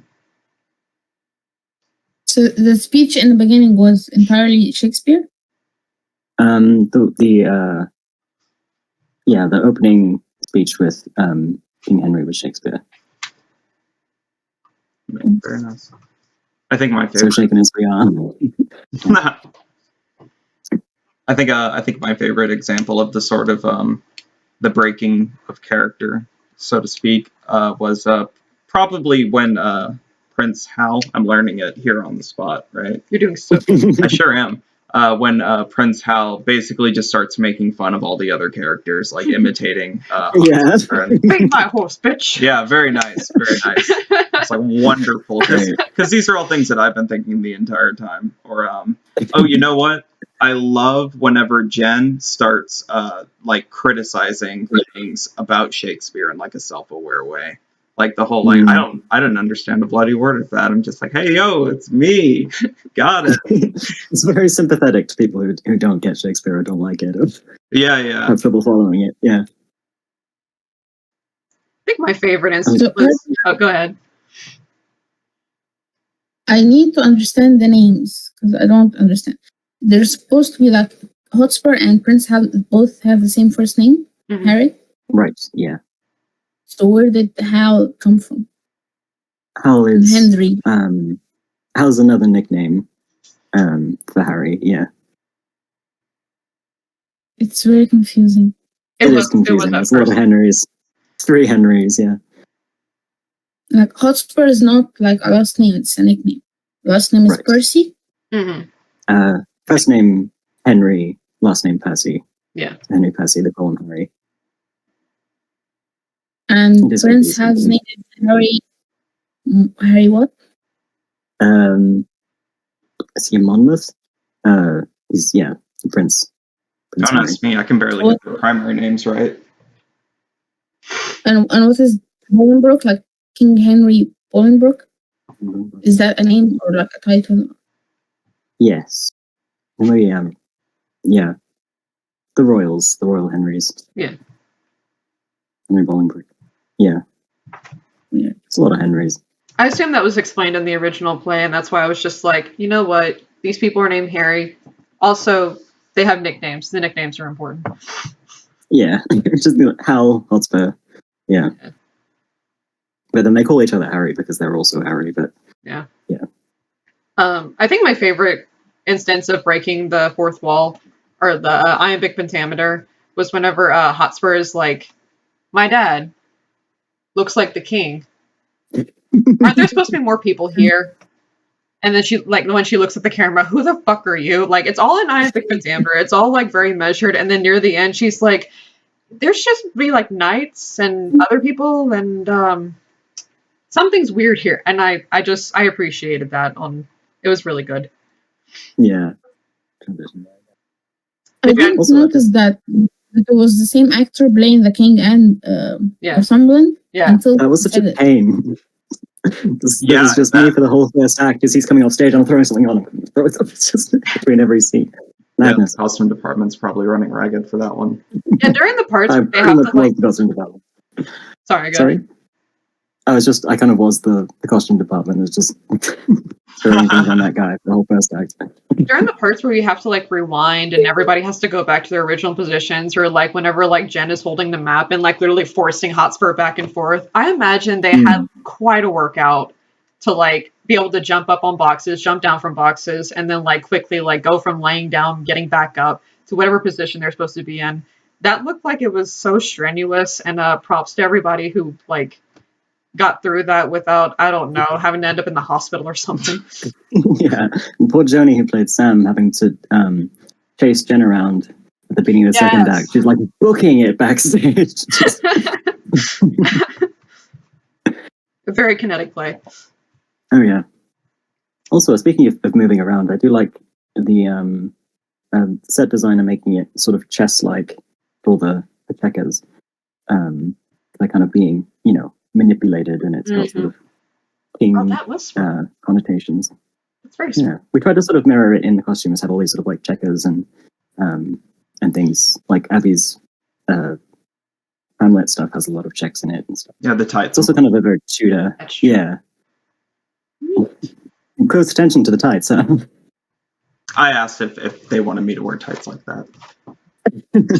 So the speech in the beginning was entirely Shakespeare?
The opening speech with King Henry was Shakespeare.
Very nice. I think my favorite.
So shaken as we are.
I think my favorite example of the sort of the breaking of character, so to speak, was probably when Prince Hal. I'm learning it here on the spot, right?
You're doing so.
I sure am. When Prince Hal basically just starts making fun of all the other characters, like imitating.
Beat my horse, bitch.
Yeah, very nice, very nice. It's like wonderful because these are all things that I've been thinking the entire time. Or you know what? I love whenever Jen starts like criticizing things about Shakespeare in like a self-aware way. Like the whole like I don't understand a bloody word of that. I'm just like, hey yo, it's me. Got it.
It's very sympathetic to people who don't get Shakespeare or don't like it.
Yeah.
Have trouble following it. Yeah.
I think my favorite instance was. Oh, go ahead.
I need to understand the names because I don't understand. They're supposed to be like Hotspur and Prince Hal both have the same first name, Harry.
Right. Yeah.
So where did Hal come from?
Hal is
Henry.
Hal's another nickname for Harry. Yeah.
It's very confusing.
It is confusing. There's a lot of Henrys. 3 Henrys. Yeah.
Like Hotspur is not like a last name; it's a nickname. Last name is Percy.
Mm-hmm.
First name Henry, last name Percy.
Yeah.
Henry Percy, they call him Harry.
And Prince has named Harry. Harry what?
Is he a Monmouth? He's Prince.
Don't ask me. I can barely get the primary names right.
And what is Bolingbroke? Like King Henry Bolingbroke? Is that a name or like a title?
Yes. Maybe, yeah. The Royals, the Royal Henrys.
Yeah.
Henry Bolingbroke. Yeah. It's a lot of Henrys.
I assume that was explained in the original play, and that's why I was just like, you know what? These people are named Harry. Also, they have nicknames. The nicknames are important.
Yeah. It's just Hal, Hotspur. Yeah. But then they call each other Harry because they're also Harry, but
yeah.
I
think my favorite instance of breaking the fourth wall, or the iambic pentameter, was whenever Hotspur is like, my dad looks like the king. Aren't there supposed to be more people here? And then she, like, when she looks at the camera, who the fuck are you? Like, it's all in iambic pentameter. It's all, like, very measured. And then near the end, she's like, there's just be, like, knights and other people, and something's weird here. And I appreciated that. It was really good.
Yeah.
I didn't notice that it was the same actor playing the king and Northumberland.
Yeah.
Until
that was such a pain. This is just me for the whole first act as he's coming off stage and I'm throwing something on him. It's just between every scene. Madness.
Yeah, the costume department's probably running ragged for that one.
Yeah, during the parts
I
they have to, like...
the costume department.
Sorry.
I kind of was the costume department. It was just throwing things on that guy for the whole first act.
During the parts where you have to like rewind and everybody has to go back to their original positions, or like whenever like Jen is holding the map and like literally forcing Hotspur back and forth, I imagine they had quite a workout to like be able to jump up on boxes, jump down from boxes, and then like quickly like go from laying down, getting back up to whatever position they're supposed to be in. That looked like it was so strenuous, and props to everybody who like got through that without, I don't know, having to end up in the hospital or something.
Yeah. And poor Joni, who played Sam, having to chase Jen around at the beginning of the second act. She's like booking it backstage.
A very kinetic play.
Oh, yeah. Also, speaking of moving around, I do like the set designer making it sort of chess-like for the checkers. They're kind of being, manipulated, and it's got sort of king connotations.
That's very smart.
Yeah, we tried to sort of mirror it in the costumes, have all these sort of like checkers and things. Like Abby's Hamlet stuff has a lot of checks in it and stuff.
Yeah, the tights.
It's also kind of a very Tudor. Yeah. Close attention to the tights.
I asked if they wanted me to wear tights like that.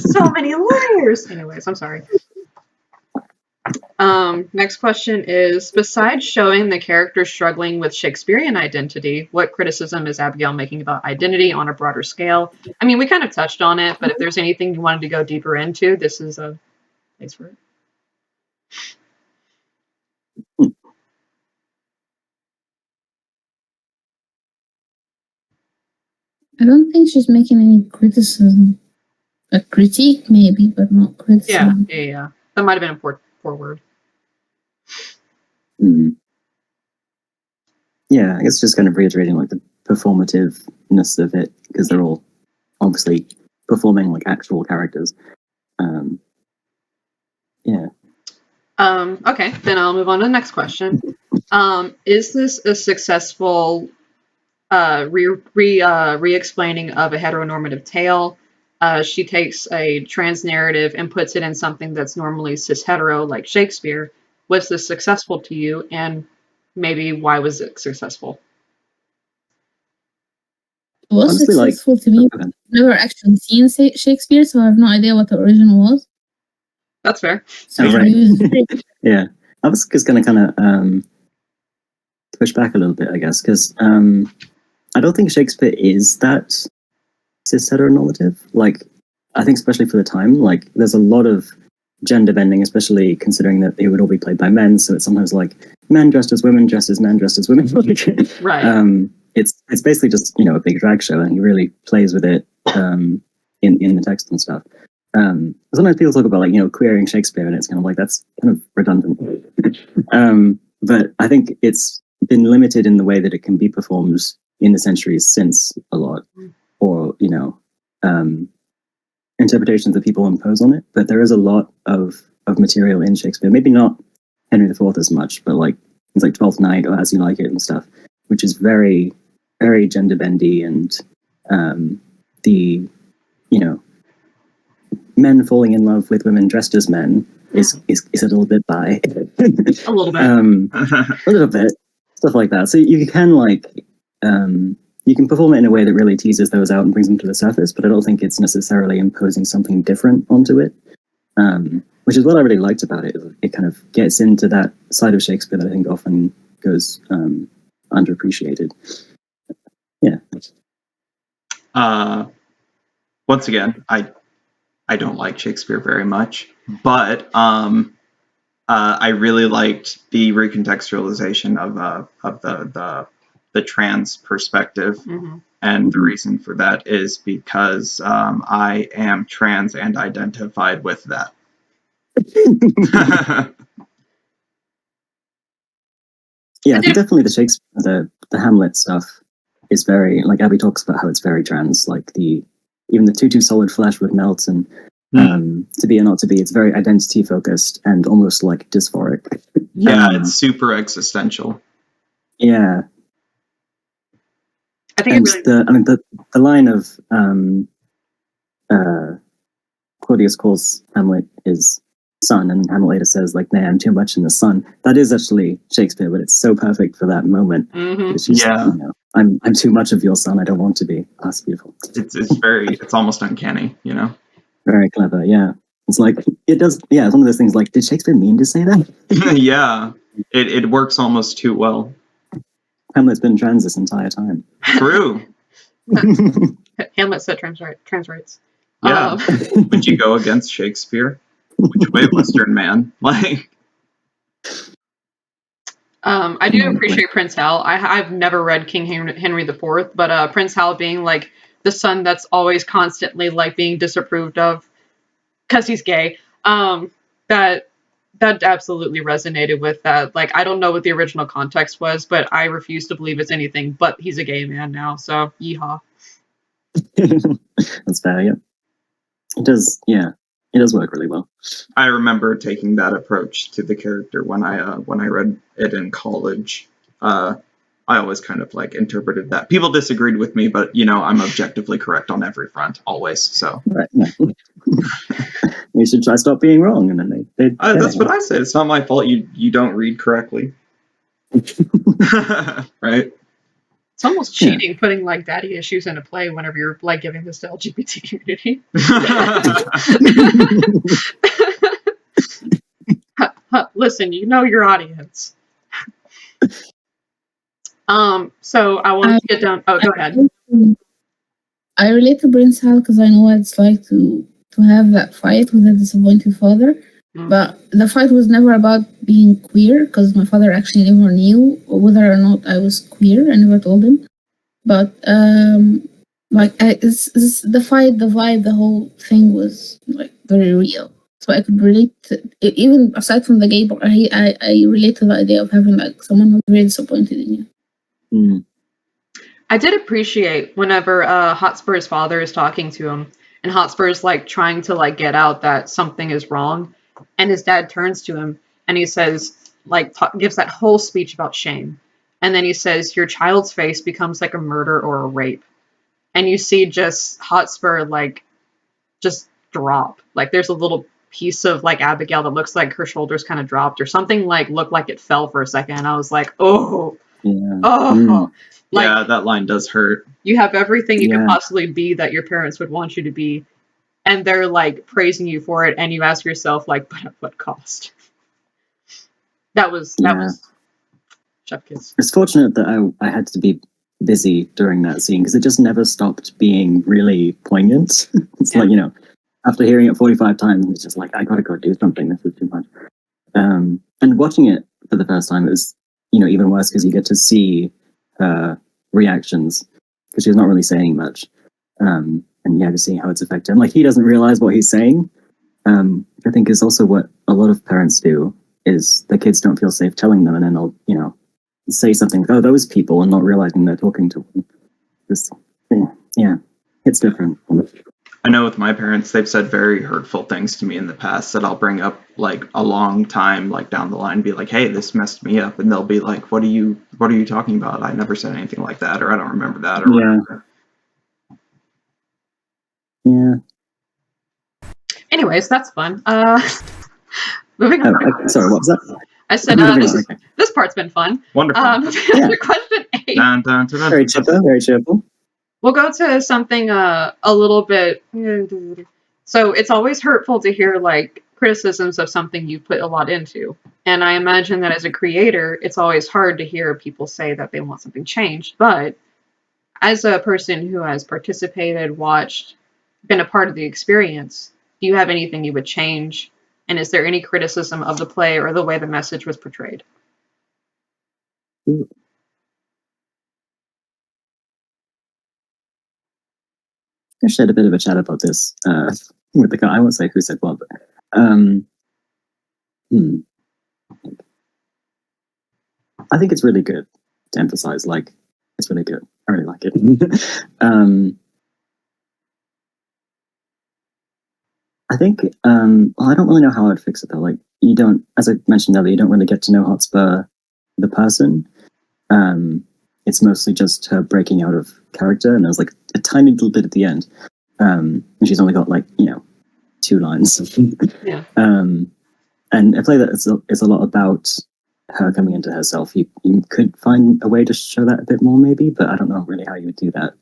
So many layers. Anyways, I'm sorry. Next question is, besides showing the character struggling with Shakespearean identity, what criticism is Abigail making about identity on a broader scale? I mean, we kind of touched on it, but if there's anything you wanted to go deeper into, this is a place for it.
I don't think she's making any criticism. A critique, maybe, but not criticism.
Yeah. That might have been a poor word.
Yeah, I guess just kind of reiterating like the performativeness of it, because they're all obviously performing like actual characters.
Okay, then I'll move on to the next question. Is this a successful re-explaining of a heteronormative tale? She takes a trans narrative and puts it in something that's normally cis-hetero, like Shakespeare. Was this successful to you, and maybe why was it successful?
It was honestly successful to me. I've never actually seen Shakespeare, so I have no idea what the original was.
That's fair.
So yeah, I was just going to kind of push back a little bit, I guess, because I don't think Shakespeare is that cis-heteronormative. Like, I think especially for the time, like, there's a lot of gender bending, especially considering that they would all be played by men. So it's sometimes like men dressed as women, dressed as men, dressed as women.
Right.
It's basically just, you know, a big drag show, and he really plays with it in the text and stuff. Sometimes people talk about, like, you know, queering Shakespeare, and it's kind of like, that's kind of redundant. But I think it's been limited in the way that it can be performed in the centuries since a lot, or, you know, interpretations that people impose on it. But there is a lot of material in Shakespeare, maybe not Henry IV as much, but like things like Twelfth Night or As You Like It and stuff, which is very, very gender bendy, and the, you know, men falling in love with women dressed as men is a little bit by
a little bit,
a little bit, stuff like that. So you can, like, you can perform it in a way that really teases those out and brings them to the surface, but I don't think it's necessarily imposing something different onto it, which is what I really liked about it. It kind of gets into that side of Shakespeare that I think often goes underappreciated. Yeah.
Once again, I don't like Shakespeare very much, but I really liked the recontextualization of the trans perspective, and the reason for that is because I am trans and identified with that.
Yeah, I think definitely the Shakespeare, the Hamlet stuff is very, like, Abby talks about how it's very trans, like even the too solid flesh would melt, and to be or not to be, it's very identity focused and almost like dysphoric.
Yeah, it's super existential.
Yeah.
I think
the line of Claudius calls Hamlet his son, and Hamlet later says, like, "Nay, I'm too much in the sun." That is actually Shakespeare, but it's so perfect for that moment. It's just, you know, I'm too much of your son. I don't want to be. That's beautiful.
It's almost uncanny, you know.
Very clever. Yeah, it's like it does. Yeah, it's one of those things. Like, did Shakespeare mean to say that?
Yeah, it works almost too well.
Hamlet's been trans this entire time.
True.
Hamlet said trans rights.
Yeah. Would you go against Shakespeare? Which way, Western man? Like,
I do appreciate Prince Hal. I've never read King Henry IV, but Prince Hal being like the son that's always constantly like being disapproved of because he's gay. That absolutely resonated with that. Like, I don't know what the original context was, but I refuse to believe it's anything but he's a gay man now. So yeehaw.
That's fair. Yeah, it does. Yeah, it does work really well.
I remember taking that approach to the character when I read it in college. I always kind of like interpreted that. People disagreed with me, but, you know, I'm objectively correct on every front, always. So
right. Yeah. You should try stop being wrong, and then they
that's what I said. It's not my fault you don't read correctly. Right?
It's almost cheating putting like daddy issues in a play whenever you're like giving this to LGBT community. Listen, you know your audience. So I wanted to get down. Oh, go ahead.
I relate to Prince Hal because I know what it's like to have that fight with a disappointed father. But the fight was never about being queer, because my father actually never knew whether or not I was queer. I never told him. But it's the fight, the vibe, the whole thing was like very real. So I could relate to, even aside from the gay part, I relate to the idea of having like someone who's really disappointed in you.
I did appreciate whenever Hotspur's father is talking to him, and Hotspur's like trying to like get out that something is wrong, and his dad turns to him and he says, like, gives that whole speech about shame, and then he says, your child's face becomes like a murder or a rape, and you see just Hotspur like just drop, like there's a little piece of like Abigail that looks like her shoulders kind of dropped or something, like looked like it fell for a second, and I was like, oh. Like,
yeah, that line does hurt.
You have everything you could possibly be that your parents would want you to be, and they're like praising you for it, and you ask yourself, like, but at what cost? That was chef kiss.
It's fortunate that I had to be busy during that scene, because it just never stopped being really poignant. It's like, you know, after hearing it 45 times, it's just like, I gotta go do something. This is too much. And watching it for the first time, it was, even worse because you get to see her reactions because she's not really saying much. And to see how it's affected him. Like, he doesn't realize what he's saying. I think is also what a lot of parents do, is the kids don't feel safe telling them, and then they'll, say something like, oh, those people, and not realizing they're talking to them. It's different.
I know with my parents, they've said very hurtful things to me in the past that I'll bring up like a long time, like down the line, be like, hey, this messed me up. And they'll be like, what are you talking about? I never said anything like that, or I don't remember that, or whatever.
Yeah.
Anyways, that's fun. Moving on.
Sorry, what was that?
I said this part's been fun.
Wonderful.
Question 8.
Dun, dun, dun, dun.
Very chipper, very cheerful.
We'll go to something a little bit. So it's always hurtful to hear like criticisms of something you put a lot into. And I imagine that as a creator, it's always hard to hear people say that they want something changed. But as a person who has participated, watched, been a part of the experience, do you have anything you would change? And is there any criticism of the play or the way the message was portrayed?
Ooh. I shared a bit of a chat about this with the guy. I won't say who said what, but I think it's really good to emphasize, like, it's really good. I really like it. I think, I don't really know how I'd fix it though. Like, you don't, as I mentioned earlier, you don't really get to know Hotspur, the person. It's mostly just her breaking out of character, and there's like a tiny little bit at the end. And she's only got like, 2 lines.
Yeah.
And a play that is a lot about her coming into herself. You could find a way to show that a bit more, maybe, but I don't know really how you would do that.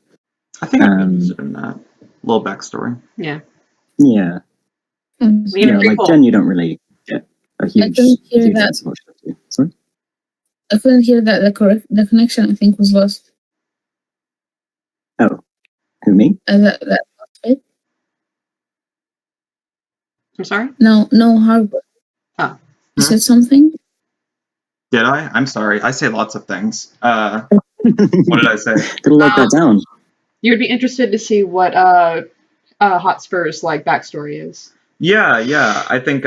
I think I'm interested in that little backstory.
Yeah.
Yeah. Like Jen, you don't really get a huge sense of what she does. Sorry?
I couldn't hear that. The connection, I think, was lost.
Oh, who, me?
That last bit.
I'm sorry?
No, Harper.
Oh.
You said something?
Did I? I'm sorry. I say lots of things. What did I say?
Gotta lock that down.
You would be interested to see what Hotspur's like backstory is.
Yeah. I think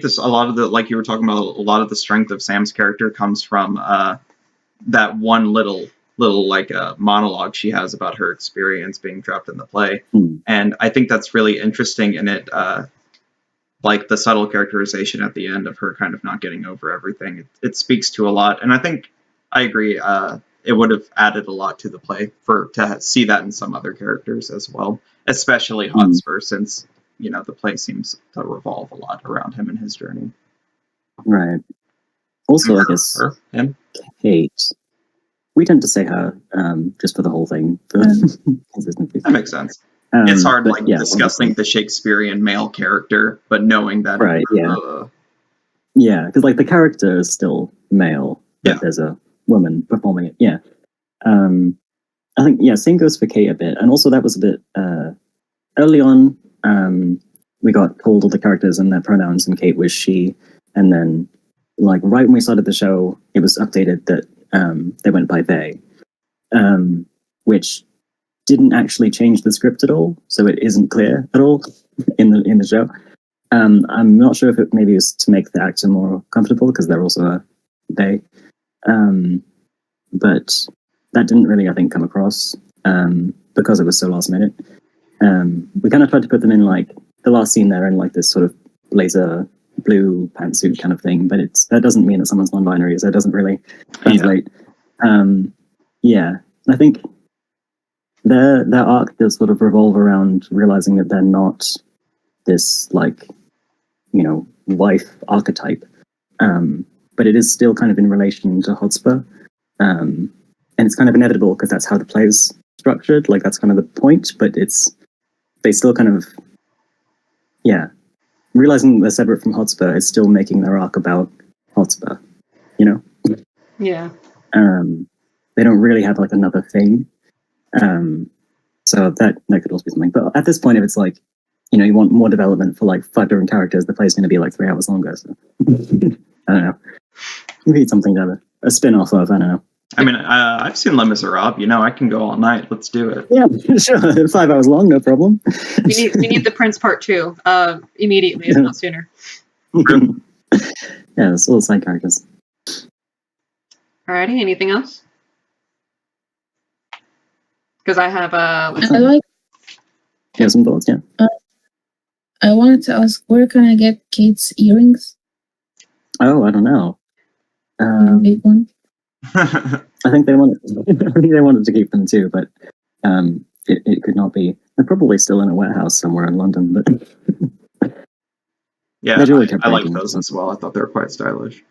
this, a lot of the, like you were talking about, a lot of the strength of Sam's character comes from that one little like monologue she has about her experience being trapped in the play. And I think that's really interesting in it, like the subtle characterization at the end of her kind of not getting over everything. It speaks to a lot, and I think I agree. It would have added a lot to the play to see that in some other characters as well, especially Hotspur, since the play seems to revolve a lot around him and his journey.
Right. Also, I guess
him.
Kate. We tend to say her just for the whole thing. Consistency.
That makes sense. It's hard, discussing the Shakespearean male character, but knowing that.
Right. Yeah. Yeah, because like the character is still male, but there's a woman performing it. Yeah. I think same goes for Kate a bit, and also that was a bit early on. We got told all the characters and their pronouns, and Kate was she, and then like right when we started the show, it was updated that they went by they, which didn't actually change the script at all, so it isn't clear at all in the show. I'm not sure if it maybe was to make the actor more comfortable because they're also a they, but that didn't really, I think, come across because it was so last minute. We kind of tried to put them in like the last scene there in like this sort of blazer blue pantsuit kind of thing, but that doesn't mean that someone's non-binary, so it doesn't really translate. I think their arc does sort of revolve around realizing that they're not this like wife archetype, but it is still kind of in relation to Hotspur, and it's kind of inevitable because that's how the play is structured. Like that's kind of the point, but they still kind of realizing they're separate from Hotspur is still making their arc about Hotspur,
Yeah.
They don't really have like another thing. So that could also be something. But at this point, if it's like, you want more development for like 5 different characters. The play's going to be like 3 hours longer. So I don't know. You need something to have a spin-off of. I don't know.
I mean, I've seen Les Miserables. I can go all night. Let's do it.
Yeah, sure. 5 hours long, no problem.
We need the Prince Part 2 immediately, if not sooner.
Yeah, it's all side characters.
Alrighty, anything else? Because I have
some thoughts. Yeah.
I wanted to ask, where can I get Kate's earrings?
Oh, I don't know.
Big one.
I think they wanted to keep them too, but it could not be. They're probably still in a warehouse somewhere in London, but
yeah, I like those as well. I thought they were quite stylish.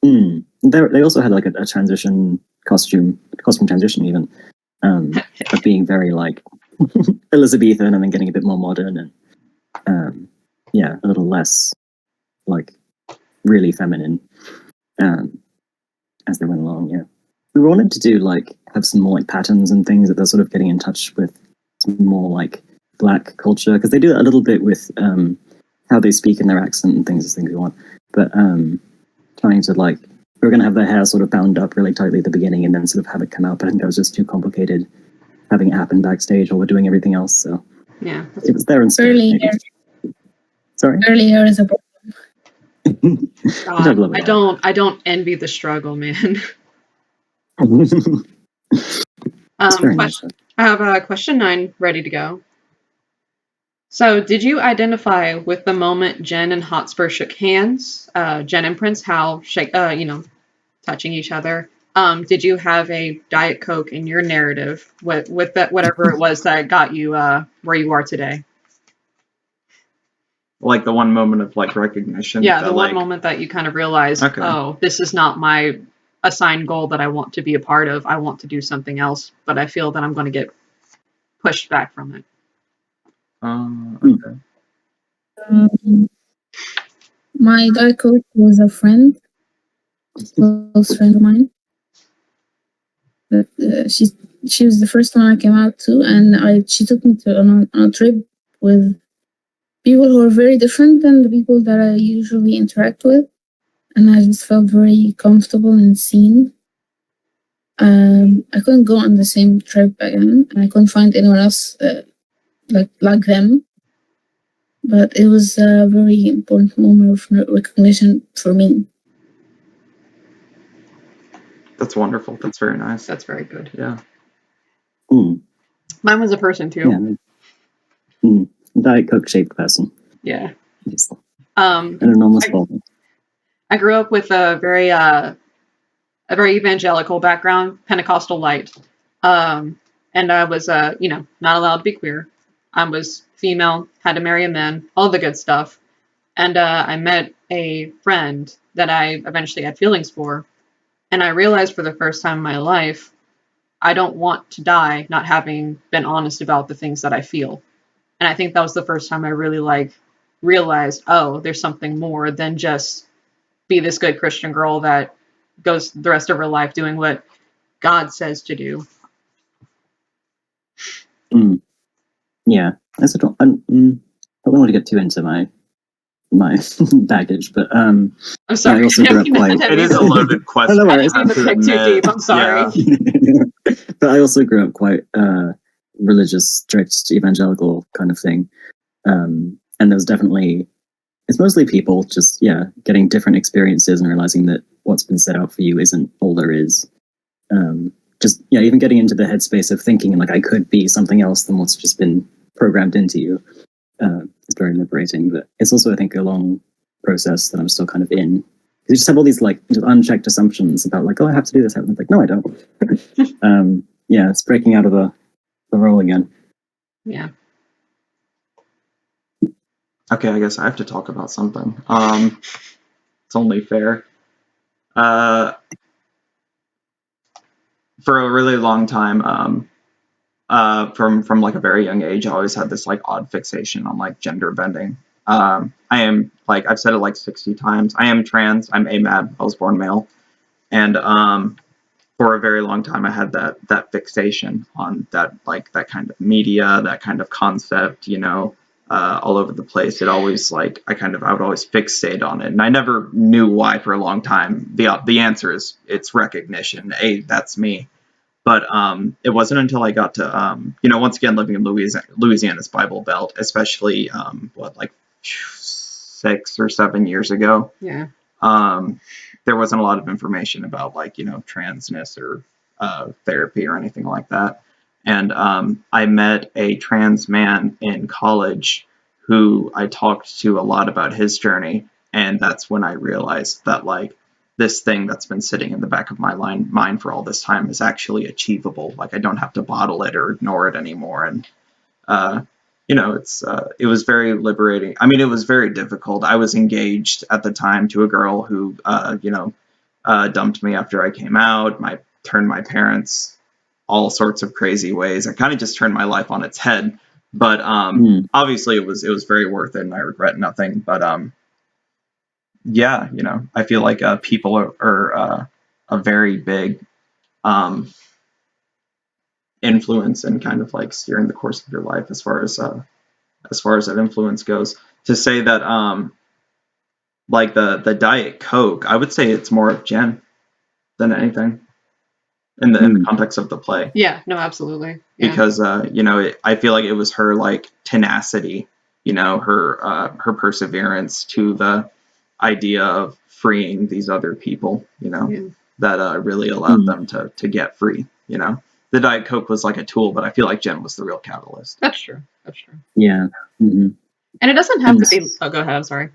They also had like a transition costume transition even, of being very like Elizabethan and then getting a bit more modern and a little less like really feminine as they went along. Yeah, we wanted to do like have some more like patterns and things that they're sort of getting in touch with some more like Black culture, because they do that a little bit with how they speak in their accent and things we want, but trying to like, we're going to have their hair sort of bound up really tightly at the beginning and then sort of have it come out, but I think that was just too complicated having it happen backstage while we're doing everything else. So
yeah,
it was there instead. Sorry,
early hair is a problem.
God, I don't envy the struggle, man.
Nice.
I have question 9 ready to go. So, did you identify with the moment Jen and Hotspur shook hands? Jen and Prince Hal touching each other. Did you have a Diet Coke in your narrative with that, whatever it was that got you where you are today?
Like the one moment of like recognition.
Yeah, the one moment that you kind of realized, okay, oh, this is not my assigned goal that I want to be a part of. I want to do something else, but I feel that I'm going to get pushed back from it.
Okay.
My Diet Coke was a friend, close friend of mine. But she was the first one I came out to, and she took me on a trip with people who are very different than the people that I usually interact with, and I just felt very comfortable and seen. I couldn't go on the same trip again, and I couldn't find anyone else like them. But it was a very important moment of recognition for me.
That's wonderful. That's very nice.
That's very good.
Yeah.
Mine was a person too.
Yeah. Diet Coke shaped person.
Yeah.
An enormous problem.
I grew up with a very evangelical background, Pentecostal light, and I was not allowed to be queer. I was female, had to marry a man, all the good stuff. And I met a friend that I eventually had feelings for, and I realized for the first time in my life, I don't want to die not having been honest about the things that I feel. And I think that was the first time I really realized, oh, there's something more than just be this good Christian girl that goes the rest of her life doing what God says to do.
Yeah, I don't want to get too into my baggage, but
I'm sorry.
I also grew up quite.
It is a loaded question.
I didn't mean to pick too deep. I'm sorry.
Yeah. But I also grew up quite religious, strict, evangelical kind of thing, and there's definitely, it's mostly people just getting different experiences and realizing that what's been set out for you isn't all there is. Even getting into the headspace of thinking like I could be something else than what's just been programmed into you is very liberating. But it's also, I think, a long process that I'm still kind of in. You just have all these like just unchecked assumptions about like, oh, I have to do this. I'm like, no, I don't. It's breaking out of the role again.
Yeah.
Okay, I guess I have to talk about something. It's only fair. For a really long time, from like a very young age, I always had this like odd fixation on like gender bending. I am, like I've said it like 60 times, I am trans, I'm AMAB, I was born male. And for a very long time I had that fixation on that, like that kind of media, that kind of concept, all over the place. It always I would always fixate on it, and I never knew why for a long time. The answer is it's recognition. That's me. But it wasn't until I got to once again living in Louisiana's Bible Belt, especially 6 or 7 years ago.
Yeah.
There wasn't a lot of information about transness or therapy or anything like that. And I met a trans man in college who I talked to a lot about his journey. And that's when I realized that this thing that's been sitting in the back of my mind for all this time is actually achievable. I don't have to bottle it or ignore it anymore. And, it was very liberating. I mean, it was very difficult. I was engaged at the time to a girl who, dumped me after I came out. Turned my parents all sorts of crazy ways. I kind of just turned my life on its head. But obviously it was very worth it, and I regret nothing. But yeah, I feel like people are a very big influence in kind of steering the course of your life as far as that influence goes. To say that the Diet Coke, I would say it's more of Jen than anything in the context of the play.
Yeah, no, absolutely. Yeah.
Because I feel like it was her tenacity, her perseverance to the idea of freeing these other people, that really allowed them to get free. The Diet Coke was a tool, but I feel like Jen was the real catalyst.
That's true.
Yeah. Mm-hmm.
And it doesn't have to be. Oh, go ahead. I'm sorry.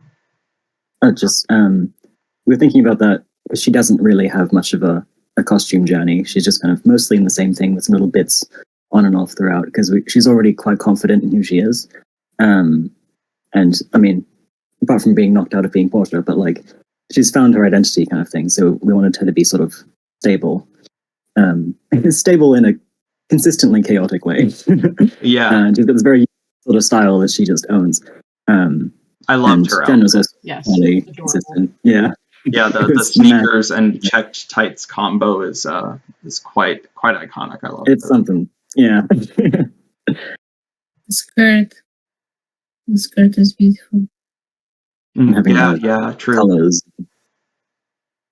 Just we're thinking about that because she doesn't really have much of a costume journey. She's just kind of mostly in the same thing with some little bits on and off throughout, because she's already quite confident in who she is. And I mean, apart from being knocked out of being Portia, but she's found her identity kind of thing. So we wanted her to be sort of stable. Stable in a consistently chaotic way.
Yeah.
And she's got this very sort of style that she just owns.
I loved her.
Jen was also
yes,
really consistent. Yeah.
Yeah, the sneakers and checked tights combo is quite iconic. I love it.
It's something. Yeah.
The skirt is beautiful.
Yeah, true.
Colors.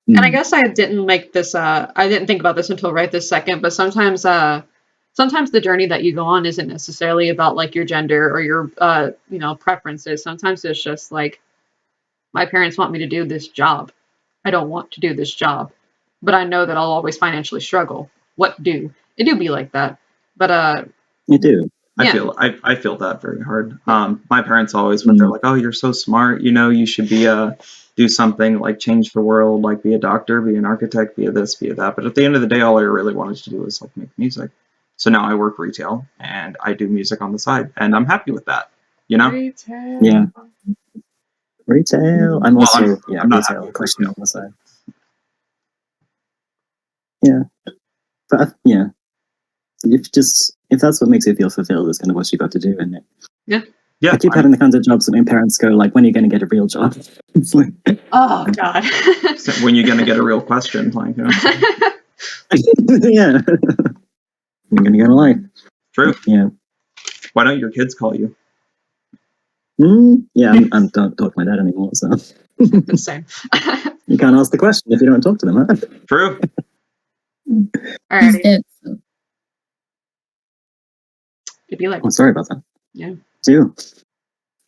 And I guess I didn't make this. I didn't think about this until right this second. But sometimes the journey that you go on isn't necessarily about your gender or your preferences. Sometimes it's just my parents want me to do this job. I don't want to do this job, but I know that I'll always financially struggle. What do? It do be like that, but
you do.
Yeah.
I feel that very hard. My parents always when they're like, "Oh, you're so smart. You should be do something change the world, be a doctor, be an architect, be a this, be a that." But at the end of the day, all I really wanted to do was make music. So now I work retail and I do music on the side, and I'm happy with that.
Retail.
Yeah. Retail. I'm also
I'm not
retail.
happy
Question on the side. Yeah, but yeah, if that's what makes you feel fulfilled, it's kind of what you got to do, isn't it?
Yeah.
Yeah.
I keep having the kinds of jobs that my parents go when are you going to get a real job? It's
oh God.
So when you're going to get a real question,
yeah, you're going to get a life.
True.
Yeah.
Why don't your kids call you?
Yeah, I don't talk to my dad anymore, so.
Same.
You can't ask the question if you don't talk to them, huh?
True.
Alrighty.
Dead, so.
It'd be like.
Oh, sorry about that.
Yeah.
Too.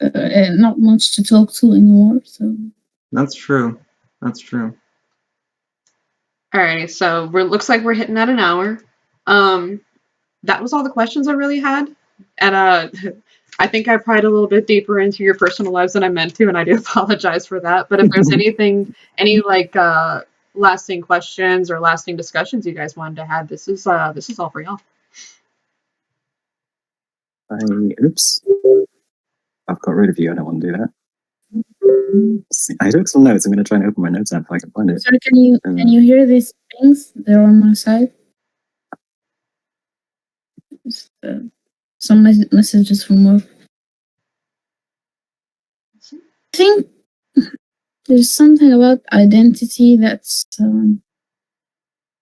Not much to talk to anymore, so.
That's true.
Alrighty, so looks like we're hitting at an hour. That was all the questions I really had, and I think I pried a little bit deeper into your personal lives than I meant to, and I do apologize for that. But if there's any lasting questions or lasting discussions you guys wanted to have, this is all for y'all.
Oops. I've got rid of you. I don't want to do that. I took some notes. I'm going to try and open my notes app if I can find it.
Sorry, can you hear these things? They're on my side. Some messages from work. I think there's something about identity that's and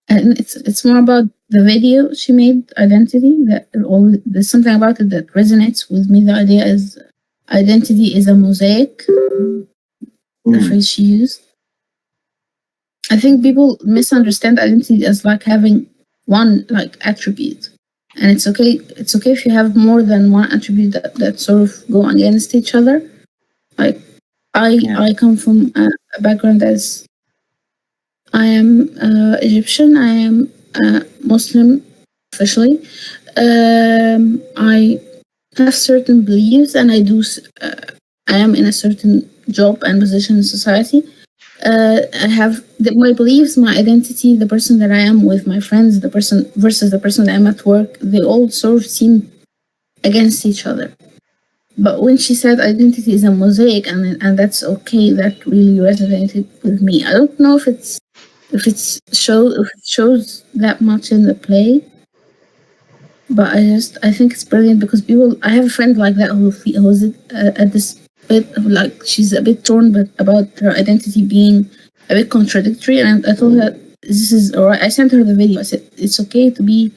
it's more about the video she made, identity, that there's something about it that resonates with me. The idea is identity is a mosaic, the phrase she used. I think people misunderstand identity as like having one like attribute. And it's okay if you have more than one attribute that sort of go against each other. Like I come from a background as I am Egyptian, I am Muslim officially. I have certain beliefs, and I am in a certain job and position in society. I have my beliefs, my identity, the person that I am with my friends, the person versus the person that I'm at work. They all sort of seem against each other. But when she said identity is a mosaic, and that's okay, that really resonated with me. I don't know if it shows that much in the play, but I think it's brilliant because I have a friend like that who's at this bit of like, she's a bit torn but about her identity being a bit contradictory, and I told her this is alright. I sent her the video. I said it's okay to be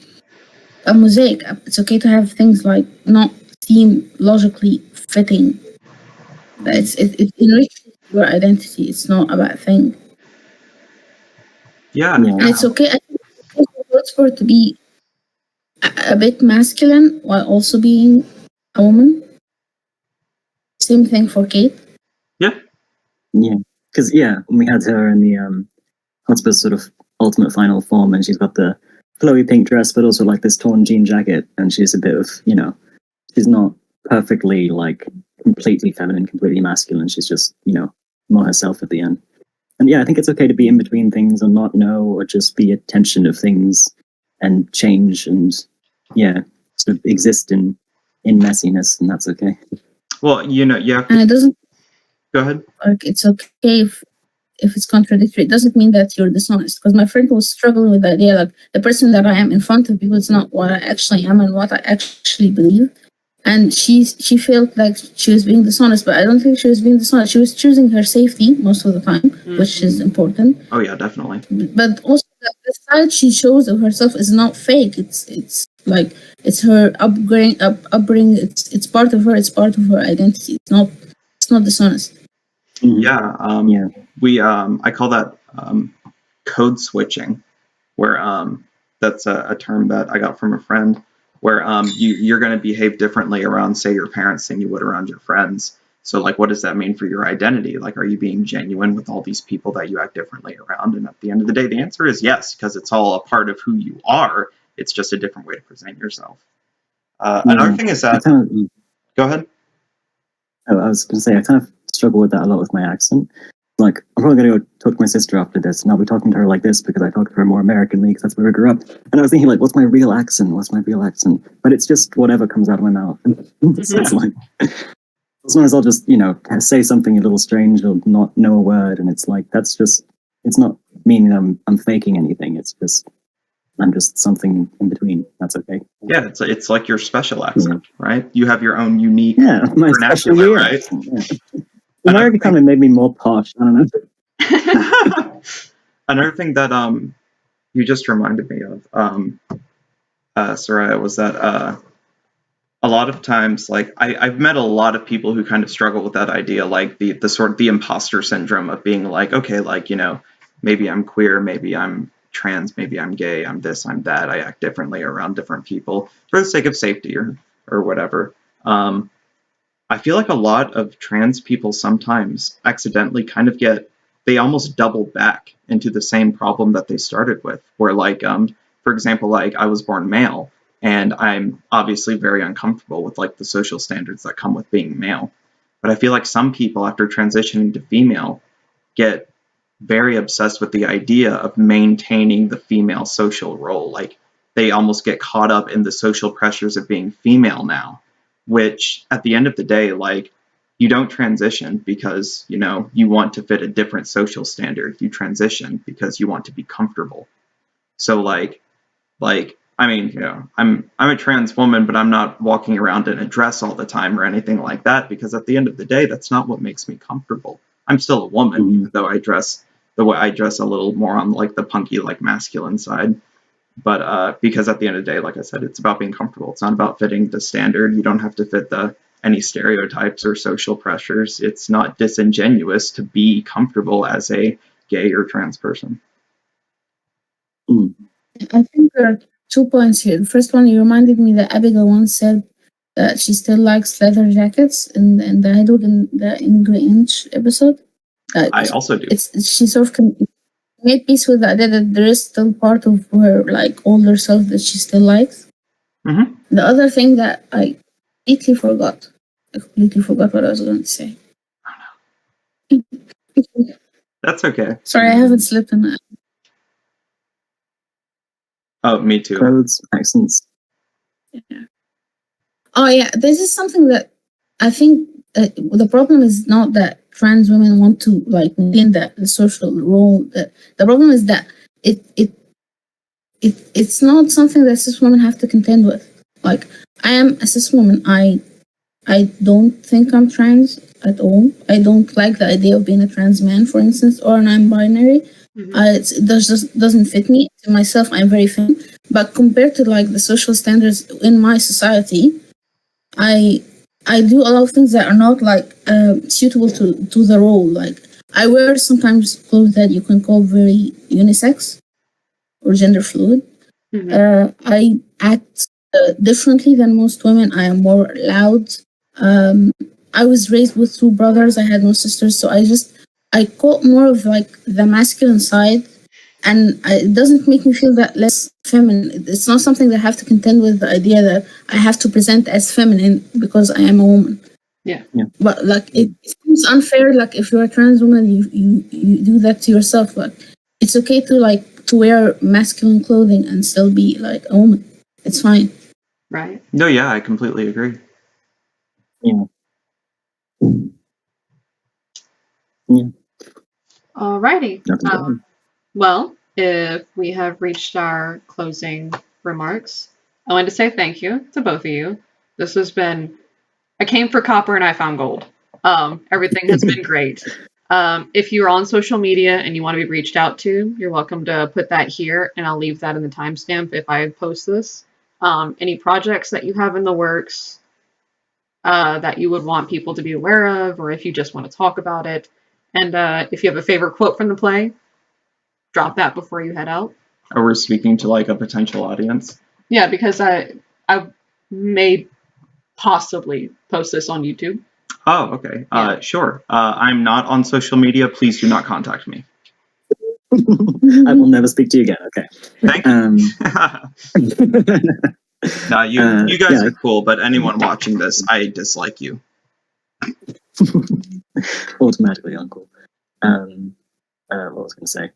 a mosaic. It's okay to have things like not seem logically fitting. But it enriches your identity. It's not a bad thing.
Yeah.
And it's okay. I think it works for it to be a bit masculine while also being a woman. Same thing for Kate.
Yeah.
Because when we had her in the Hotspur's sort of ultimate final form, and she's got the flowy pink dress, but also like this torn jean jacket, and she's a bit of, she's not perfectly like completely feminine, completely masculine. She's just, more herself at the end. And I think it's okay to be in between things and not know, or just be a tension of things and change and sort of exist in messiness, and that's okay.
Well, and
it doesn't
go ahead.
Like, it's okay if it's contradictory. It doesn't mean that you're dishonest, because my friend was struggling with the idea like the person that I am in front of people is not what I actually am and what I actually believe. And she felt like she was being dishonest, but I don't think she was being dishonest. She was choosing her safety most of the time, which is important.
Oh yeah, definitely.
But also the side she shows of herself is not fake. It's like it's her upbringing. It's part of her. It's part of her identity. It's not dishonest.
Yeah. We I call that code switching, where that's a term that I got from a friend, where you're going to behave differently around, say, your parents than you would around your friends. So like, what does that mean for your identity? Like, are you being genuine with all these people that you act differently around? And at the end of the day, the answer is yes, because it's all a part of who you are. It's just a different way to present yourself. Another thing is that go ahead.
Oh, I was going to say, I kind of struggle with that a lot with my accent. Like, I'm probably going to go talk to my sister after this, and I'll be talking to her like this because I talk to her more Americanly because that's where I grew up. And I was thinking, like, what's my real accent? But it's just whatever comes out of my mouth. So it's like, sometimes I'll just, say something a little strange or not know a word, and it's like, that's just, it's not meaning I'm faking anything. It's just, I'm just something in between. That's okay.
Yeah, it's like your special accent, right? You have your own unique
my
vernacular, right?
America kind of made me more posh. I don't know.
Another thing that you just reminded me of, Soyara, was that a lot of times, like I've met a lot of people who kind of struggle with that idea, like the sort of the imposter syndrome of being like, okay, like, maybe I'm queer, maybe I'm trans, maybe I'm gay, I'm this, I'm that, I act differently around different people for the sake of safety or whatever. I feel like a lot of trans people sometimes accidentally kind of they almost double back into the same problem that they started with, where like, for example, like I was born male, and I'm obviously very uncomfortable with like the social standards that come with being male. But I feel like some people after transitioning to female get very obsessed with the idea of maintaining the female social role. Like they almost get caught up in the social pressures of being female now, which at the end of the day, like, you don't transition because, you want to fit a different social standard. You transition because you want to be comfortable. So like, I mean, I'm a trans woman, but I'm not walking around in a dress all the time or anything like that, because at the end of the day, that's not what makes me comfortable. I'm still a woman, even though I dress the way I dress a little more on like the punky, like masculine side. But because at the end of the day, like I said, it's about being comfortable. It's not about fitting the standard. You don't have to fit the any stereotypes or social pressures. It's not disingenuous to be comfortable as a gay or trans person.
I think there are 2 points here. The first one, you reminded me that Abigail once said that she still likes leather jackets in the Hedwig in the Angry Inch episode.
I also do.
She sort of made peace with the idea that there is still part of her like older self that she still likes.
Mm-hmm.
The other thing that I completely forgot what I was going to say.
Oh no. That's okay.
Sorry, I haven't slept in that.
Oh, me too.
Clothes, accents.
Yeah. Oh yeah, this is something that I think the problem is not that trans women want to like maintain the social role. The problem is that it's not something that cis women have to contend with. Like, I am a cis woman. I don't think I'm trans at all. I don't like the idea of being a trans man, for instance, or an non-binary. It just doesn't fit me. To myself, I'm very femme. But compared to like the social standards in my society, I do a lot of things that are not like suitable to the role. Like, I wear sometimes clothes that you can call very unisex or gender fluid. I act differently than most women. I am more loud. I was raised with 2 brothers. I had no sisters, so I caught more of like the masculine side, and it doesn't make me feel that less feminine. It's not something that I have to contend with the idea that I have to present as feminine because I am a woman.
Yeah.
But like it seems unfair. Like, if you're a trans woman, you do that to yourself. Like, it's okay to wear masculine clothing and still be like a woman. It's fine.
Right.
No, yeah, I completely agree.
Yeah.
Alrighty. Well, if we have reached our closing remarks, I want to say thank you to both of you. This has been, I came for copper and I found gold. Everything has been great. If you're on social media and you want to be reached out to, you're welcome to put that here, and I'll leave that in the timestamp if I post this. Any projects that you have in the works that you would want people to be aware of, or if you just want to talk about it. And if you have a favorite quote from the play, drop that before you head out.
Or we're speaking to like a potential audience.
Yeah, because I may possibly post this on YouTube.
Oh, okay. Sure. I'm not on social media. Please do not contact me.
I will never speak to you again. Okay.
Thank you. No, you guys are cool, but anyone watching this, I dislike you.
Automatically uncool. What was I going to say?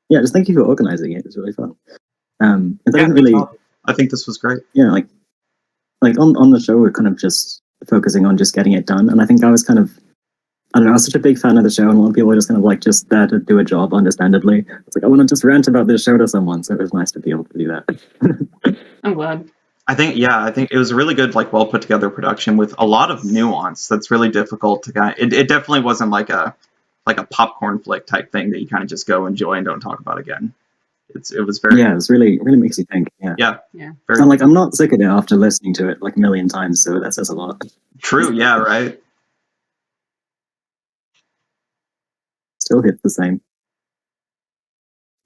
Yeah, just thank you for organizing it. It was really fun.
I think this was great.
Yeah, like on the show, we're kind of just focusing on just getting it done, and I think I was kind of, I don't know, I was such a big fan of the show, and a lot of people were just kind of like just there to do a job, understandably. It's like, I want to just rant about this show to someone, so it was nice to be able to do that.
I'm glad.
I think it was a really good, like, well put together production with a lot of nuance that's really difficult to kind of, it definitely wasn't like a popcorn flick type thing that you kind of just go enjoy and don't talk about again. It was very,
yeah, it was really makes you think. Yeah.
Very,
like, I'm not sick of it after listening to it like a million times, so that says a lot.
True. Yeah. Right.
Still hits the same.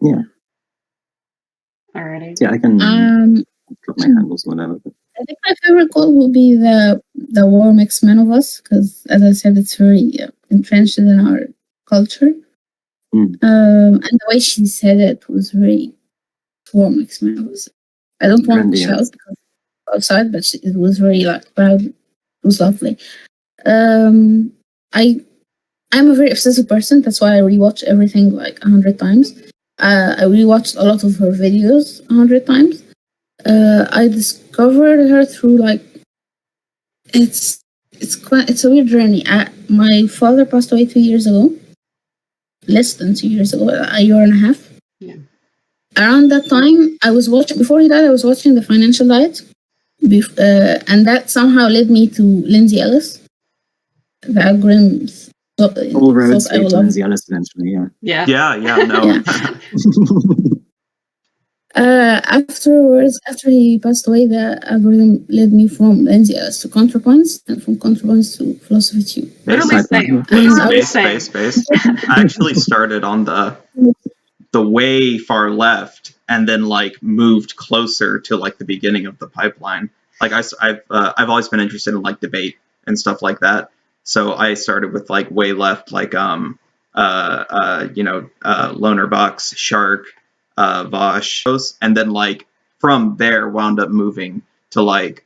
Yeah.
Alrighty.
Yeah, I can drop my handles whenever.
I think my favorite quote will be the war makes men of us, because, as I said, it's very entrenched in our culture. And the way she said it was very war makes men of us. I don't want to shout because outside, but it was very like proud. It was lovely. I'm a very obsessive person. That's why I rewatch everything like 100 times. I rewatched a lot of her videos 100 times. I discovered her through like it's a weird journey. My father passed away 2 years ago, less than 2 years ago, a year and a half.
Yeah.
Around that time, before he died, I was watching The Financial Diet, and that somehow led me to Lindsay Ellis, the algorithms.
All roads lead to Lindsay Ellis eventually. Yeah.
No.
Yeah. Afterwards, after he passed away, the algorithm led me from Lindsay Ellis to ContraPoints, and from ContraPoints to PhilosophyTube.
Literally same.
Space. I actually started on the way far left, and then like moved closer to like the beginning of the pipeline. Like I've always been interested in like debate and stuff like that. So I started with like way left, like Loner Box, Shark, Vosh, and then like from there wound up moving to like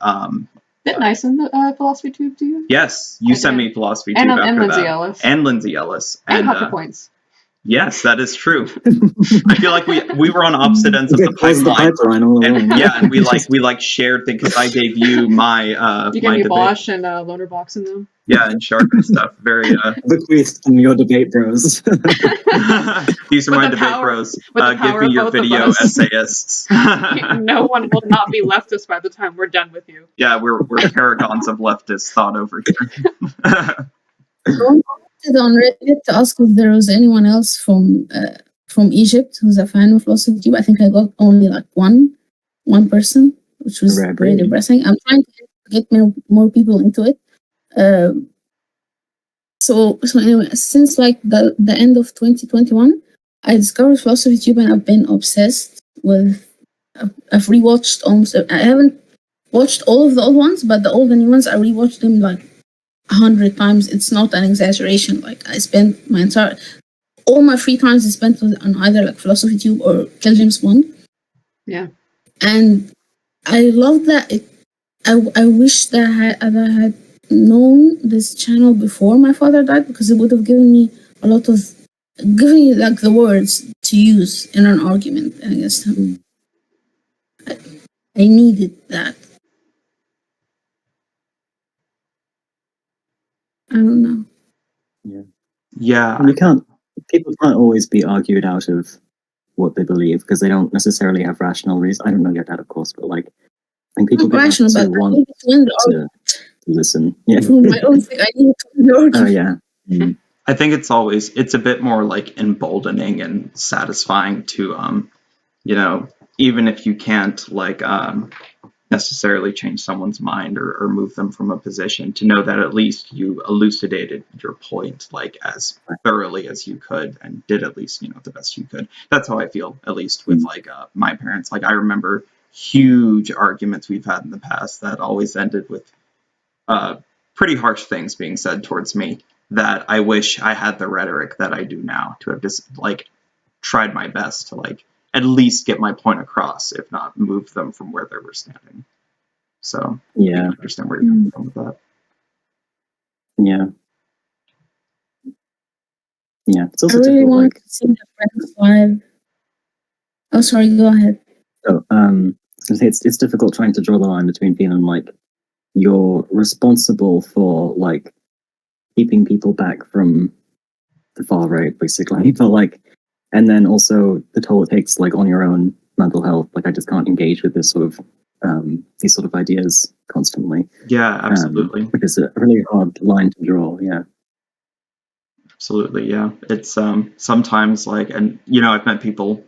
Bit nice in the PhilosophyTube, do you?
Yes, you sent me PhilosophyTube after
and Lindsay
that.
Ellis.
And Lindsay Ellis.
And Harper Points.
Yes, that is true. I feel like we were on opposite ends of the pipeline. And we shared things, because I gave you my
you gave me Bosch and Loner Box in them.
Yeah, and Shark and stuff. Very
bequeathed from your debate bros.
These are my debate bros. Give me your video essayists.
No one will not be leftist by the time we're done with you.
Yeah, we're paragons of leftist thought over here.
On Reddit to ask if there was anyone else from Egypt who's a fan of PhilosophyTube. I think I got only like one person, which was very depressing. I'm trying to get more people into it. So anyway, since like the end of 2021, I discovered PhilosophyTube, and I've been obsessed with. I've rewatched almost. I haven't watched all of the old ones, but the old and new ones, I rewatched them like 100 times. It's not an exaggeration. Like I spent all my free times I spent on either like PhilosophyTube or Kill James Bond.
Yeah, and
I love that. I wish that I had known this channel before my father died, because it would have given me like the words to use in an argument. I guess I needed that. I don't know.
Yeah.
People can't always be argued out of what they believe, because they don't necessarily have rational reason. I don't know your dad, of course, but like, I think people want to listen. Yeah.
My own thing, I need to win the argument.
Oh yeah. Mm.
I think it's a bit more like emboldening and satisfying to even if you can't like necessarily change someone's mind or move them from a position, to know that at least you elucidated your point like as thoroughly as you could, and did at least the best you could. That's how I feel, at least with like my parents. Like I remember huge arguments we've had in the past that always ended with pretty harsh things being said towards me, that I wish I had the rhetoric that I do now to have just like tried my best to like at least get my point across, if not move them from where they were standing. So
yeah,
I understand where you're coming from with that.
Yeah. It's also
I really want to see the Friends live. Oh, sorry, go ahead.
So, it's difficult trying to draw the line between feeling like you're responsible for like keeping people back from the far right, basically, but like, and then also the toll it takes like on your own mental health. Like I just can't engage with this sort of these sort of ideas constantly.
Yeah, absolutely.
Which is a really hard line to draw. Yeah.
Absolutely, yeah. It's sometimes like, and I've met people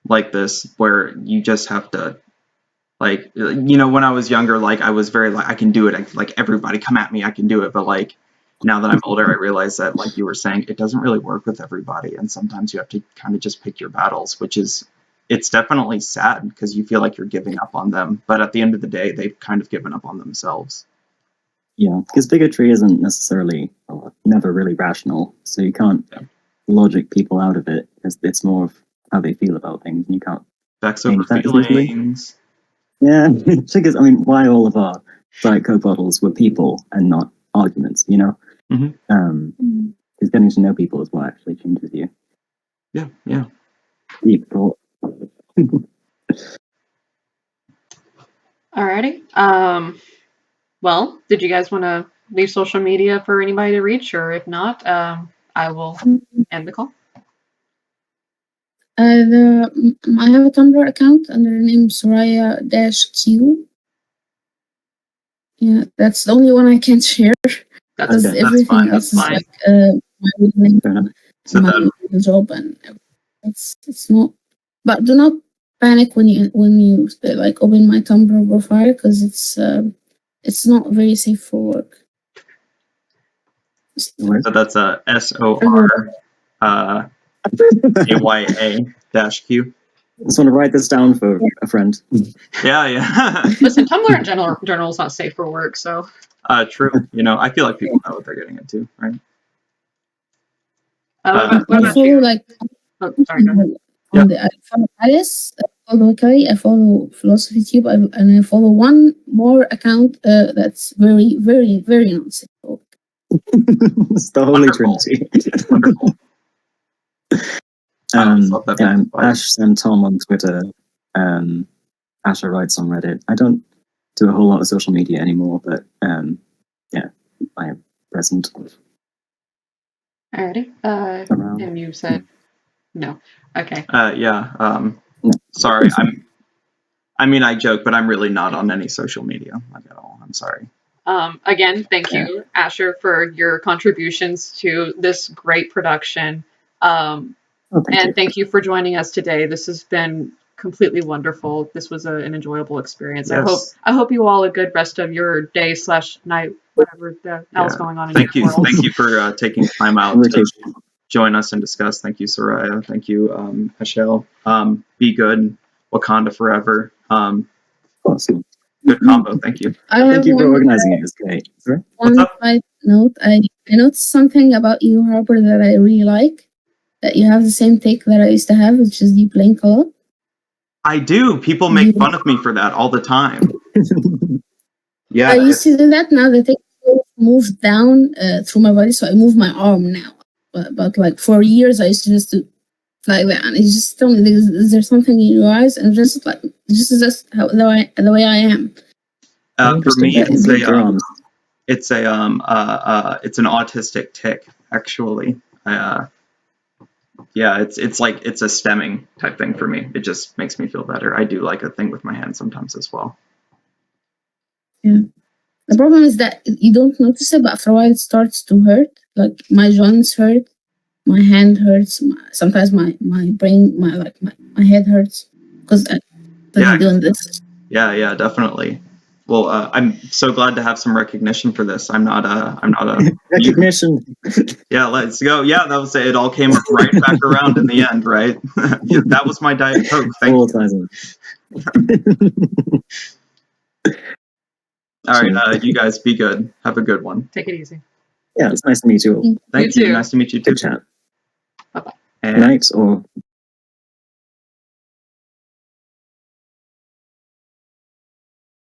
like this where you just have to like, when I was younger, like I was very like, I can do it. Like everybody come at me, I can do it. But like now that I'm older, I realize that, like you were saying, it doesn't really work with everybody. And sometimes you have to kind of just pick your battles, it's definitely sad, because you feel like you're giving up on them. But at the end of the day, they've kind of given up on themselves.
Yeah, because bigotry isn't necessarily, never really rational. So you can't logic people out of it. It's more of how they feel about things, and you can't
Facts over feelings.
Yeah, because why all of our Diet Coke bottles were people and not arguments,
Mm-hmm.
Because getting to know people is what actually changes you.
Yeah.
Deep thought.
Alrighty. Well, did you guys want to leave social media for anybody to reach, or if not, I will end the call.
I have a Tumblr account under the name Soyara-Q. Yeah, that's the only one I can't share. Because everything else is like my name, my job, and it's not. But do not panic when you like open my Tumblr profile because it's not very safe for work.
So that's a SORAYA-Q.
I just want to write this down for a friend.
Yeah.
Listen, Tumblr in general is not safe for work, so.
True. You know, I feel like people know what they're getting into, right?
What
I
about
follow
you?
like
Oh, sorry, go ahead.
I follow Alice, I follow Kelly, I follow PhilosophyTube, and I follow one more account that's very, very, very nonsense.
It's the Holy Trinity.
Wonderful.
I'm Ash and Tom on Twitter. Asher writes on Reddit. I don't do a whole lot of social media anymore, but yeah, I am present.
Alrighty. And you said no. Okay.
Yeah. Sorry. I mean, I joke, but I'm really not on any social media like at all. I'm sorry.
Again, thank you, Asher, for your contributions to this great production. Thank you for joining us today. This has been completely wonderful. This was an enjoyable experience.
Yes.
I hope you all a good rest of your day/night, whatever the hell's going on in
Thank
your
you.
world.
Thank you for taking time out to join us and discuss. Thank you, Soraya. Thank you, Michelle. Be good. Wakanda forever.
Awesome.
Good combo. Thank you.
Thank you for organizing it. It's great. Sorry?
One side note, I noticed something about you, Harper, that I really like. That you have the same take that I used to have, which is you blink a lot.
I do. People make fun of me for that all the time. Yeah.
I used to do that. Now the take moves down through my body, so I move my arm now. But like for years, I used to just do like that, and it's just tell me, is there something in your eyes? And just like just the way I am.
For me, it's an autistic tic, actually. Yeah, it's like it's a stemming type thing for me. It just makes me feel better. I do like a thing with my hand sometimes as well.
Yeah. The problem is that you don't notice it, but after a while it starts to hurt. Like my joints hurt, my hand hurts. Sometimes my brain, my head hurts because I'm doing this.
Yeah, definitely. Well, I'm so glad to have some recognition for this. I'm not a
recognition.
Yeah, let's go. Yeah, that was it. It all came right back around in the end, right? That was my Diet Coke. Thank you. All right, you guys be good. Have a good one.
Take it easy.
Yeah, it's nice to meet you all.
Thank you. Nice to meet you too.
Good chat.
Bye-bye.
Night or